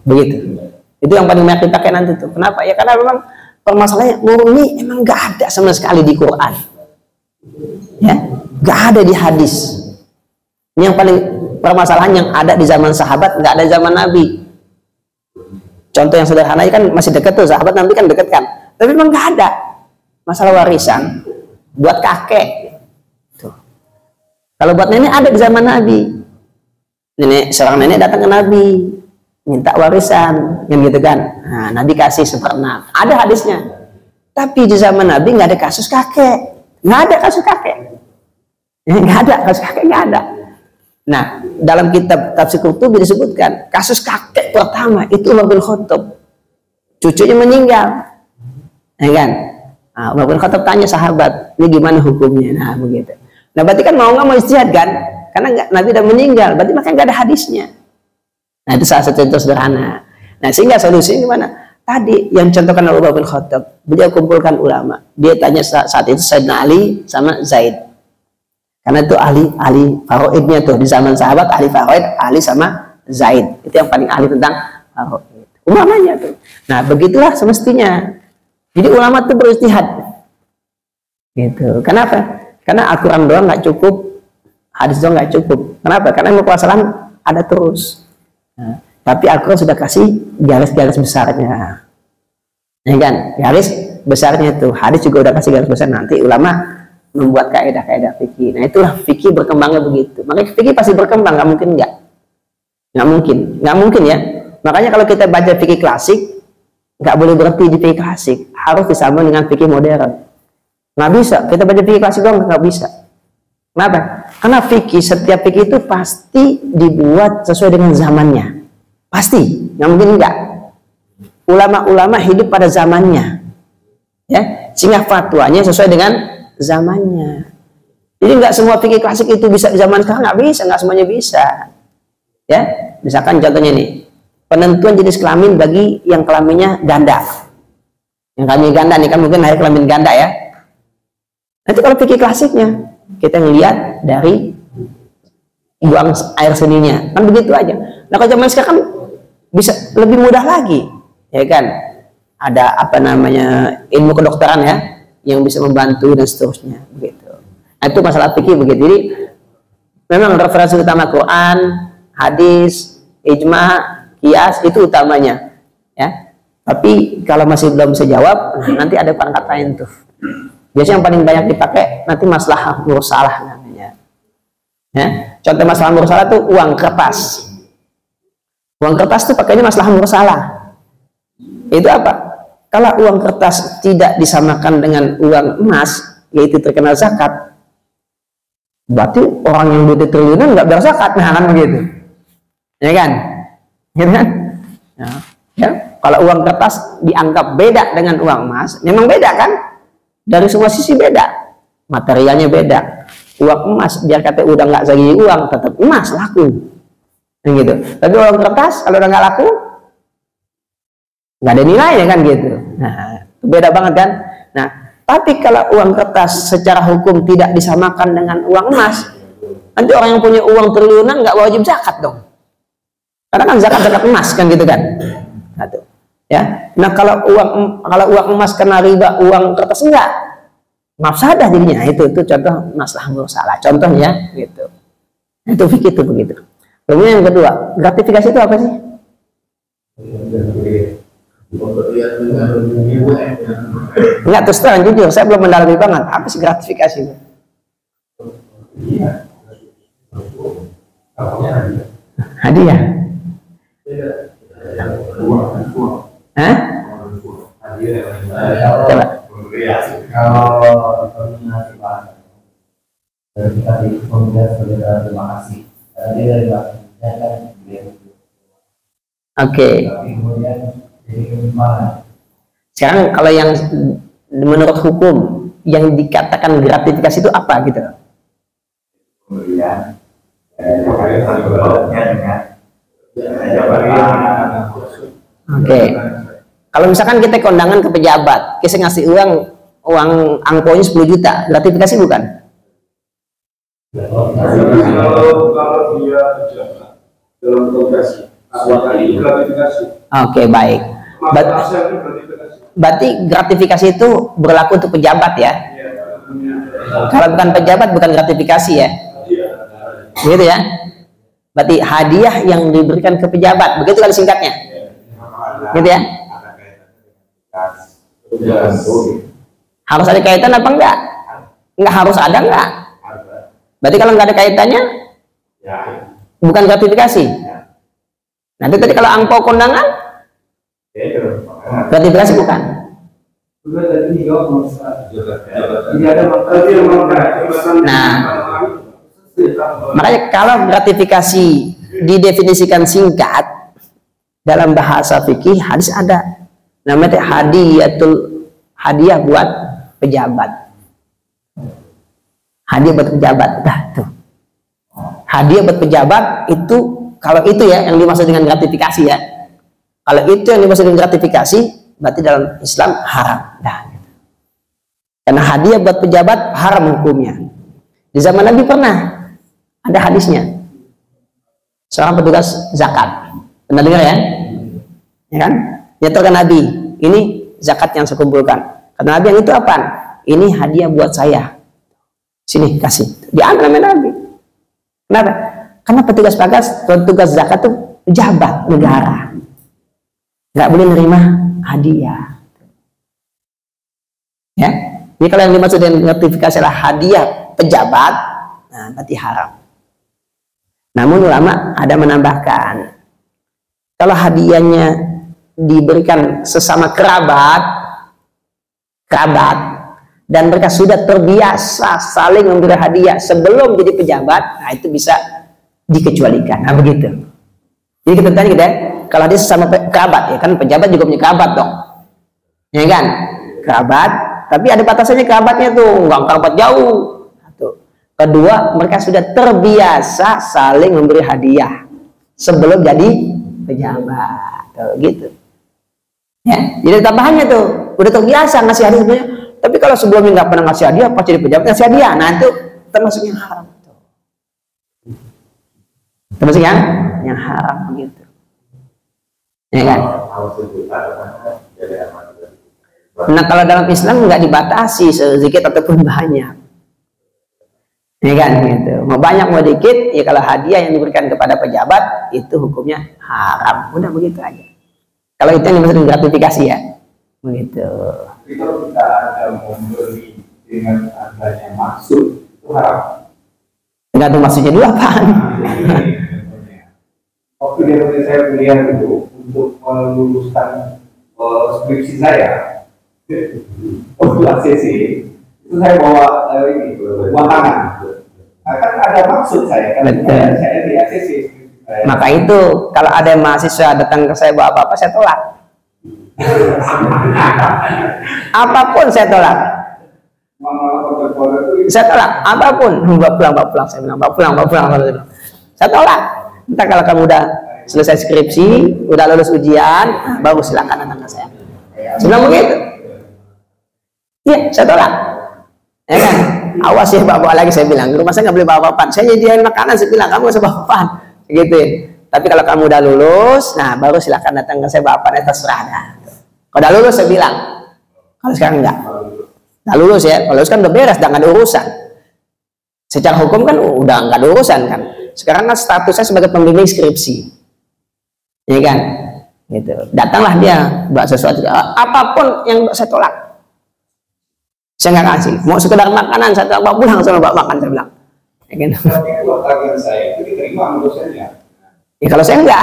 Speaker 2: Begitu. Itu yang paling banyak dipakai nanti tuh. Kenapa? Ya karena memang permasalahannya murni emang nggak ada sama sekali di Quran. Ya, nggak ada di hadis. Ini yang paling permasalahan yang ada di zaman sahabat, nggak ada zaman Nabi. Contoh yang sederhana kan masih dekat tuh, sahabat Nabi kan dekat kan. Tapi memang nggak ada masalah warisan buat kakek. Kalau buat nenek ada di zaman Nabi. Seorang nenek datang ke Nabi minta warisan, yang gitu kan. Nah, Nabi kasih 1/6. Ada hadisnya. Tapi di zaman Nabi nggak ada kasus kakek, nggak ada kasus kakek. Nggak ada kasus kakek, nggak ada. Nah, dalam kitab Tafsir Qurtubi disebutkan kasus kakek pertama itu Umar bin Khattab. Cucunya meninggal, ya kan? Nah, Umar bin Khattab tanya sahabat, ini gimana hukumnya? Nah, begitu. Nah, berarti kan mau nggak mau istihad kan? Karena Nabi udah meninggal, berarti makanya nggak ada hadisnya. Nah, itu salah satu contoh sederhana. Nah, sehingga solusinya gimana? Tadi yang contohkan oleh Umar bin Khattab, beliau kumpulkan ulama. Dia tanya saat itu Sayyidina Ali sama Zaid. Karena itu ahli faraidnya tuh di zaman sahabat, ahli faraid, Ali sama Zaid. Itu yang paling ahli tentang faraid. Ulamanya tuh. Nah, begitulah semestinya. Jadi ulama tuh beristihad. Gitu. Kenapa? Karena Al-Quran doang nggak cukup, hadis doang nggak cukup. Kenapa? Karena permasalahan ada terus. Nah, tapi Al-Quran sudah kasih garis-garis besarnya, ya kan? Garis besarnya itu. Hadis juga udah kasih garis besar. Nanti ulama membuat kaidah-kaidah fikih. Nah, itulah fikih berkembangnya begitu. Makanya fikih pasti berkembang, nggak mungkin nggak mungkin ya. Makanya kalau kita baca fikih klasik, nggak boleh berhenti di fikih klasik, harus disambung dengan fikih modern. Nggak bisa kita baca fikih klasik doang, nggak bisa. Kenapa? Karena fikih, setiap fikih itu pasti dibuat sesuai dengan zamannya, pasti, nggak mungkin nggak. Ulama-ulama hidup pada zamannya, ya, sehingga fatwanya sesuai dengan zamannya. Jadi nggak semua fikih klasik itu bisa di zaman sekarang, nggak bisa, nggak semuanya bisa. Ya, misalkan contohnya nih, penentuan jenis kelamin bagi yang kelaminnya ganda. Yang kelamin ganda nih kan mungkin lahir kelamin ganda ya. Nanti kalau fikih klasiknya kita ngelihat dari buang air seninya, kan begitu aja. Nah, kalau zaman sekarang bisa lebih mudah lagi, ya kan? Ada apa namanya ilmu kedokteran ya, yang bisa membantu dan seterusnya begitu. Nah, itu masalah fikih begitu. Jadi memang referensi utama Quran, hadis, ijma, qiyas itu utamanya ya. Tapi kalau masih belum bisa jawab, nanti ada perangkat lain tuh. Biasanya yang paling banyak dipakai nanti masalah mursalah namanya. Ya, contoh masalah mursalah tuh uang kertas. Uang kertas tuh pakainya masalah mursalah. Itu apa? Kalau uang kertas tidak disamakan dengan uang emas, yaitu terkena zakat, berarti orang yang duit triliunan nggak berzakat, nah kan begitu, ya kan? Gitu kan? Ya. Kalau uang kertas dianggap beda dengan uang emas, memang beda kan? Dari semua sisi beda, materialnya beda. Uang emas biar kata udah nggak jadi uang, tetap emas laku, gitu. Tapi uang kertas kalau udah nggak laku, nggak ada nilainya kan gitu. Nah, beda banget kan. Nah, tapi kalau uang kertas secara hukum tidak disamakan dengan uang emas, Nanti orang yang punya uang triliunan nggak wajib zakat dong. Karena kan zakat emas kan gitu kan. Satu. Ya. Nah kalau uang emas kena riba, uang kertas enggak. Mafsadah jadinya. Itu contoh masalah mursalah. Contohnya gitu. Itu fikih itu begitu. Kemudian yang kedua, gratifikasi itu apa sih? Enggak, terus terang jujur, saya belum mendalami banget. Apa sih gratifikasi itu? Hadiah. Hah? Coba. Oke. Sekarang kalau yang menurut hukum yang dikatakan gratifikasi itu apa gitu? Oke. Kalau misalkan kita kondangan ke pejabat, kita ngasih uang angpaunya 10 juta, gratifikasi bukan?
Speaker 3: Kalau dia dalam konteks gratifikasi.
Speaker 2: Oke, baik. Berarti gratifikasi itu berlaku untuk pejabat ya? Kalau bukan pejabat bukan gratifikasi ya? Gitu ya? Berarti hadiah yang diberikan ke pejabat, begitu kan singkatnya? Gitu ya? Harus ada kaitan apa enggak? Enggak harus ada enggak? Berarti kalau enggak ada kaitannya bukan gratifikasi. Nanti tadi kalau angpau kondangan gratifikasi bukan? Nah, makanya kalau gratifikasi didefinisikan singkat dalam bahasa fikih hadis ada namanya hadiah buat pejabat. Hadiah buat pejabat. Nah, tuh. Hadiah buat pejabat itu kalau itu ya yang dimaksud dengan gratifikasi ya. Kalau itu yang dimaksud dengan gratifikasi berarti dalam Islam haram. Nah, gitu. Karena hadiah buat pejabat haram hukumnya. Di zaman Nabi pernah ada hadisnya. Seorang petugas zakat. Pernah dengar ya? Ya kan? Nyetorkan Nabi, ini zakat yang saya kumpulkan. Kata Nabi, yang itu apaan? Ini hadiah buat saya. Sini kasih. Diambil sama Nabi. Kenapa? Karena petugas zakat itu pejabat negara. Nggak boleh nerima hadiah. Ya. Jadi kalau yang dimaksud dengan gratifikasi adalah hadiah pejabat, nah berarti haram. Namun ulama ada menambahkan, kalau hadiahnya diberikan sesama kerabat, dan mereka sudah terbiasa saling memberi hadiah sebelum jadi pejabat, nah itu bisa dikecualikan. Nah begitu. Jadi kita tanya gitu ya, kalau dia sesama kerabat, ya kan pejabat juga punya kerabat dong, ya kan? Kerabat, tapi ada batasannya kerabatnya tuh, nggak kerabat jauh. Satu. Kedua, mereka sudah terbiasa saling memberi hadiah sebelum jadi pejabat, tuh, gitu. Ya, jadi tambahannya tuh udah terbiasa ngasih hadiah sebenarnya. Tapi kalau sebelumnya nggak pernah ngasih hadiah, pas jadi pejabat ngasih hadiah, nah itu termasuk yang haram. Termasuk yang haram begitu. Ya kan? Nah kalau dalam Islam nggak dibatasi sedikit ataupun banyak. Ya kan? Gitu. Mau banyak mau dikit, ya kalau hadiah yang diberikan kepada pejabat itu hukumnya haram. Udah begitu aja. Kalau itu yang dimaksud gratifikasi ya, begitu.
Speaker 3: Tapi kalau kita ada memberi dengan adanya maksud itu haram.
Speaker 2: Tergantung maksudnya dulu apaan.
Speaker 3: Waktu dia saya kuliah itu untuk meluluskan skripsi saya, waktu ACC itu saya bawa ini uang tangan. Nah, kan ada maksud saya kan saya di ACC.
Speaker 2: Maka itu kalau ada mahasiswa datang ke saya bawa apa-apa saya tolak. Apapun saya tolak. Saya tolak apapun. Bawa pulang saya bilang bawa pulang. Saya tolak. Entah kalau kamu udah selesai skripsi, udah lulus ujian, baru silakan datang ke saya. Saya bilang begitu. Iya, saya tolak. Ya kan? awas ya bawa lagi, saya bilang rumah saya nggak boleh bawa papan, saya nyediain makanan, saya bilang kamu usah bawa papan gituin. Tapi kalau kamu udah lulus, nah baru silakan datang ke saya, bawa papan, terserah dah. Kalau udah lulus saya bilang, kalau sekarang enggak, udah lulus ya, kalau lulus kan udah beres, udah nggak ada urusan. Secara hukum kan udah nggak ada urusan kan. Sekarang kan statusnya sebagai pembimbing skripsi, ya kan? Gitu. Datanglah dia buat sesuatu, apapun yang saya tolak, saya nggak kasih. Mau sekedar makanan, saya bawa pulang, saya bawa makan, saya bilang. Ya kan?
Speaker 3: Tapi buat tagihan saya itu diterima menurut saya.
Speaker 2: Ya kalau saya enggak,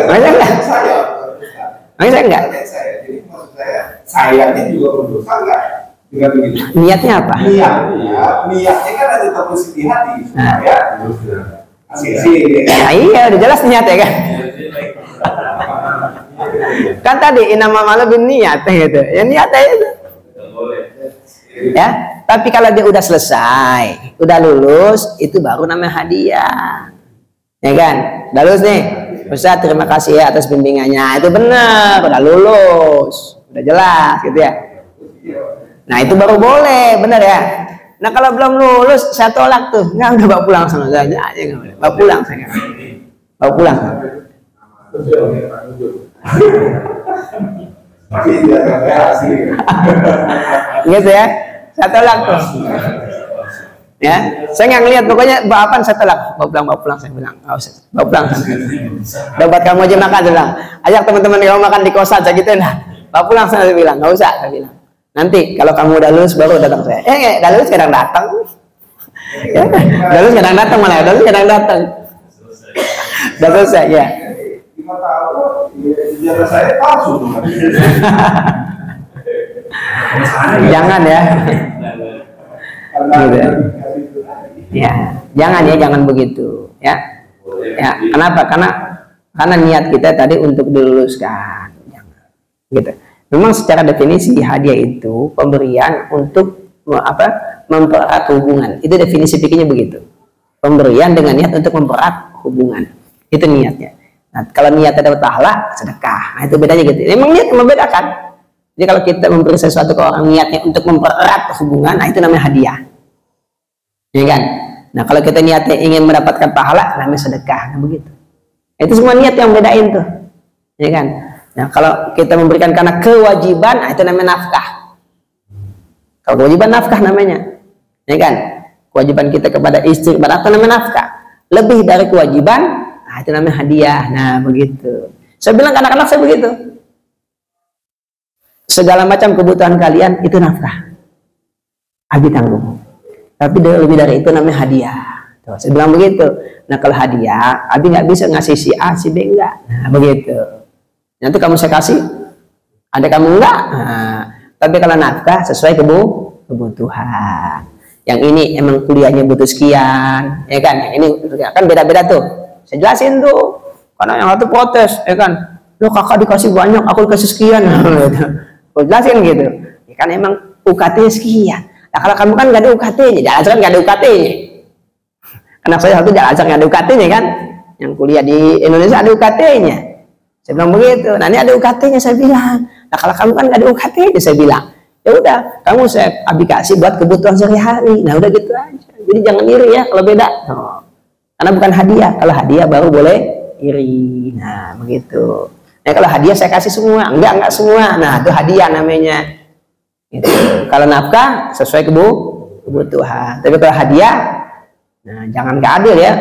Speaker 2: saya enggak, saya enggak.
Speaker 3: Jadi maksud saya ini juga berdosa enggak? Dengan begitu.
Speaker 2: Niatnya apa?
Speaker 3: Niatnya kan ada terbesit di hati supaya
Speaker 2: Ya iya, udah jelas niat ya kan. Kan tadi inama malu bin niat gitu. Ya niatnya itu. Ya, tapi kalau dia udah selesai, udah lulus, itu baru namanya hadiah. Ya kan? Udah lulus nih. Ustaz, terima kasih ya atas bimbingannya. Itu benar, udah lulus. Udah jelas gitu ya. Nah, itu baru boleh, benar ya. Nah, kalau belum lulus, saya tolak tuh. Nggak, udah bawa pulang sama saya aja, nggak boleh. Bawa pulang saya. Bawa pulang. Gitu ya. Saya tolak tuh. Ya, saya nggak ngeliat, pokoknya bawa apa saya tolak. Bawa pulang saya bilang. Nggak usah. Bawa pulang sana. Dapat kamu aja makan, saya bilang. Ajak teman-teman kamu makan di kosan, saya gitu nah. Bawa pulang saya bilang. Nggak usah, saya bilang. Nanti kalau kamu udah lulus baru datang saya. Udah lulus kadang datang. Ya, udah lulus kadang datang malah. Udah lulus kadang datang. Udah selesai ya.
Speaker 3: 5 tahun, ijazah saya palsu.
Speaker 2: Jangan ya. Gitu. Ya, jangan ya, jangan begitu. Ya, ya. Kenapa? Karena niat kita tadi untuk diluluskan. Jangan. Gitu. Memang secara definisi hadiah itu pemberian untuk mempererat hubungan. Itu definisi pikirnya begitu. Pemberian dengan niat untuk mempererat hubungan. Itu niatnya. Nah, kalau niatnya dapat pahala, sedekah. Nah, itu bedanya gitu. Memang niat membedakan. Jadi kalau kita memberi sesuatu ke orang niatnya untuk mempererat hubungan, nah itu namanya hadiah. Ya kan? Nah, kalau kita niatnya ingin mendapatkan pahala, namanya sedekah. Nah, begitu. Itu semua niat yang bedain tuh. Ya kan? Nah, kalau kita memberikan karena kewajiban, nah itu namanya nafkah. Kalau kewajiban nafkah namanya, ya kan? Kewajiban kita kepada istri, kepada apa namanya nafkah. Lebih dari kewajiban, nah itu namanya hadiah. Nah, begitu. Saya bilang ke anak-anak saya begitu. Segala macam kebutuhan kalian itu nafkah. Abi tanggung. Tapi lebih dari itu namanya hadiah. Tuh, saya bilang begitu. Nah, kalau hadiah, Abi nggak bisa ngasih si A, si B enggak. Nah, begitu. Nanti kamu saya kasih, ada kamu enggak. Nah, tapi kalau nafkah sesuai kebutuhan. Yang ini emang kuliahnya butuh sekian, ya kan? Yang ini kan beda-beda tuh. Saya jelasin tuh. Karena yang satu protes, ya kan? Loh kakak dikasih banyak, aku dikasih sekian. Aku jelasin gitu. Ya kan emang UKT sekian. Nah kalau kamu kan nggak ada UKT-nya, Jalan Azhar nggak ada UKT-nya. Karena saya satu Jalan Azhar nggak ada UKT-nya kan? Yang kuliah di Indonesia ada UKT-nya. Saya bilang begitu. Nah ini ada UKT-nya saya bilang. Nah kalau kamu kan nggak ada UKT-nya saya bilang. Ya udah, kamu saya Abi kasih buat kebutuhan sehari-hari. Nah udah gitu aja. Jadi jangan iri ya kalau beda. No. Karena bukan hadiah. Kalau hadiah baru boleh iri. Nah begitu. Nah kalau hadiah saya kasih semua. Enggak semua. Nah itu hadiah namanya. Gitu. Kalau nafkah sesuai kebutuhan. Tapi kalau hadiah, nah jangan gak adil ya.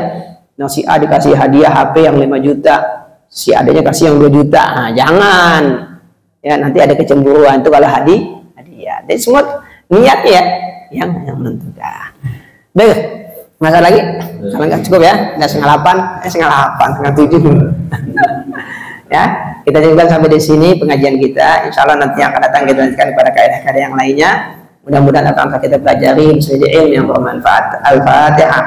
Speaker 2: Nah si A dikasih hadiah HP yang 5 juta. Si adanya kasih yang 2 juta. Nah, jangan. Ya nanti ada kecemburuan itu kalau hadiah. Jadi semua niatnya ya yang menentukan. Baik, masa lagi? Kalau nggak cukup ya, udah 7:30, 7:30. Ya, kita cukupkan sampai di sini pengajian kita. Insya Allah nanti yang akan datang kita lanjutkan kepada kaidah-kaidah yang lainnya. Mudah-mudahan apa yang kita pelajari menjadi ilmu yang bermanfaat. Al-Fatihah.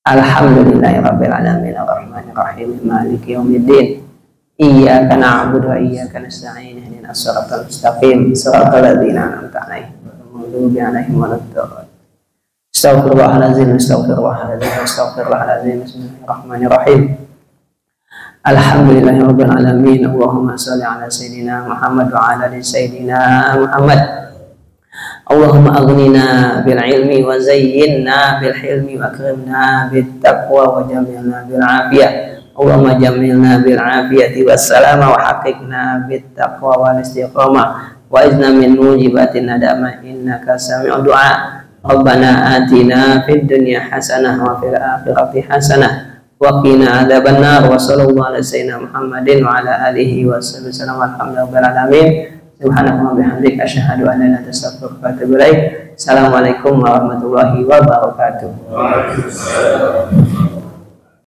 Speaker 2: Alhamdulillahirabbil alamin arrahmanir rahim maliki yaumiddin iyyaka na'budu wa iyyaka nasta'in ihdinas siratal mustaqim siratal ladzina an'amta 'alaihim ghairil maghdubi 'alaihim waladdallin astaghfirullahaladzim astaghfirullahaladzim astaghfirullahaladzim bismillahirrahmanirrahim
Speaker 1: Alhamdulillahirabbil alamin. Allahumma shalli ala sayyidina Muhammad wa ala ali sayyidina Muhammad. Allahumma aghnina bil ilmi wa zayyinna bil hilmi wa akrimna bit taqwa wa jamilna bil afiyah. Allahumma jamilna bil afiyati was salama wa haqiqna bit taqwa wal istiqamah wa izna min mujibatin nadama innaka sami'ud du'a. Rabbana atina fid dunya hasanah wa fil akhirati hasanah wa qina adzabannar. Wa sallallahu ala sayyidina Muhammadin wa ala alihi wa sallam. Alhamdulillahirabbil alamin. Subhanallah wa bihamdika asyhadu an la ilaha illa anta astaghfiruka wa atubu ilaik. Assalamualaikum warahmatullahi wabarakatuh.
Speaker 3: Waalaikumsalam.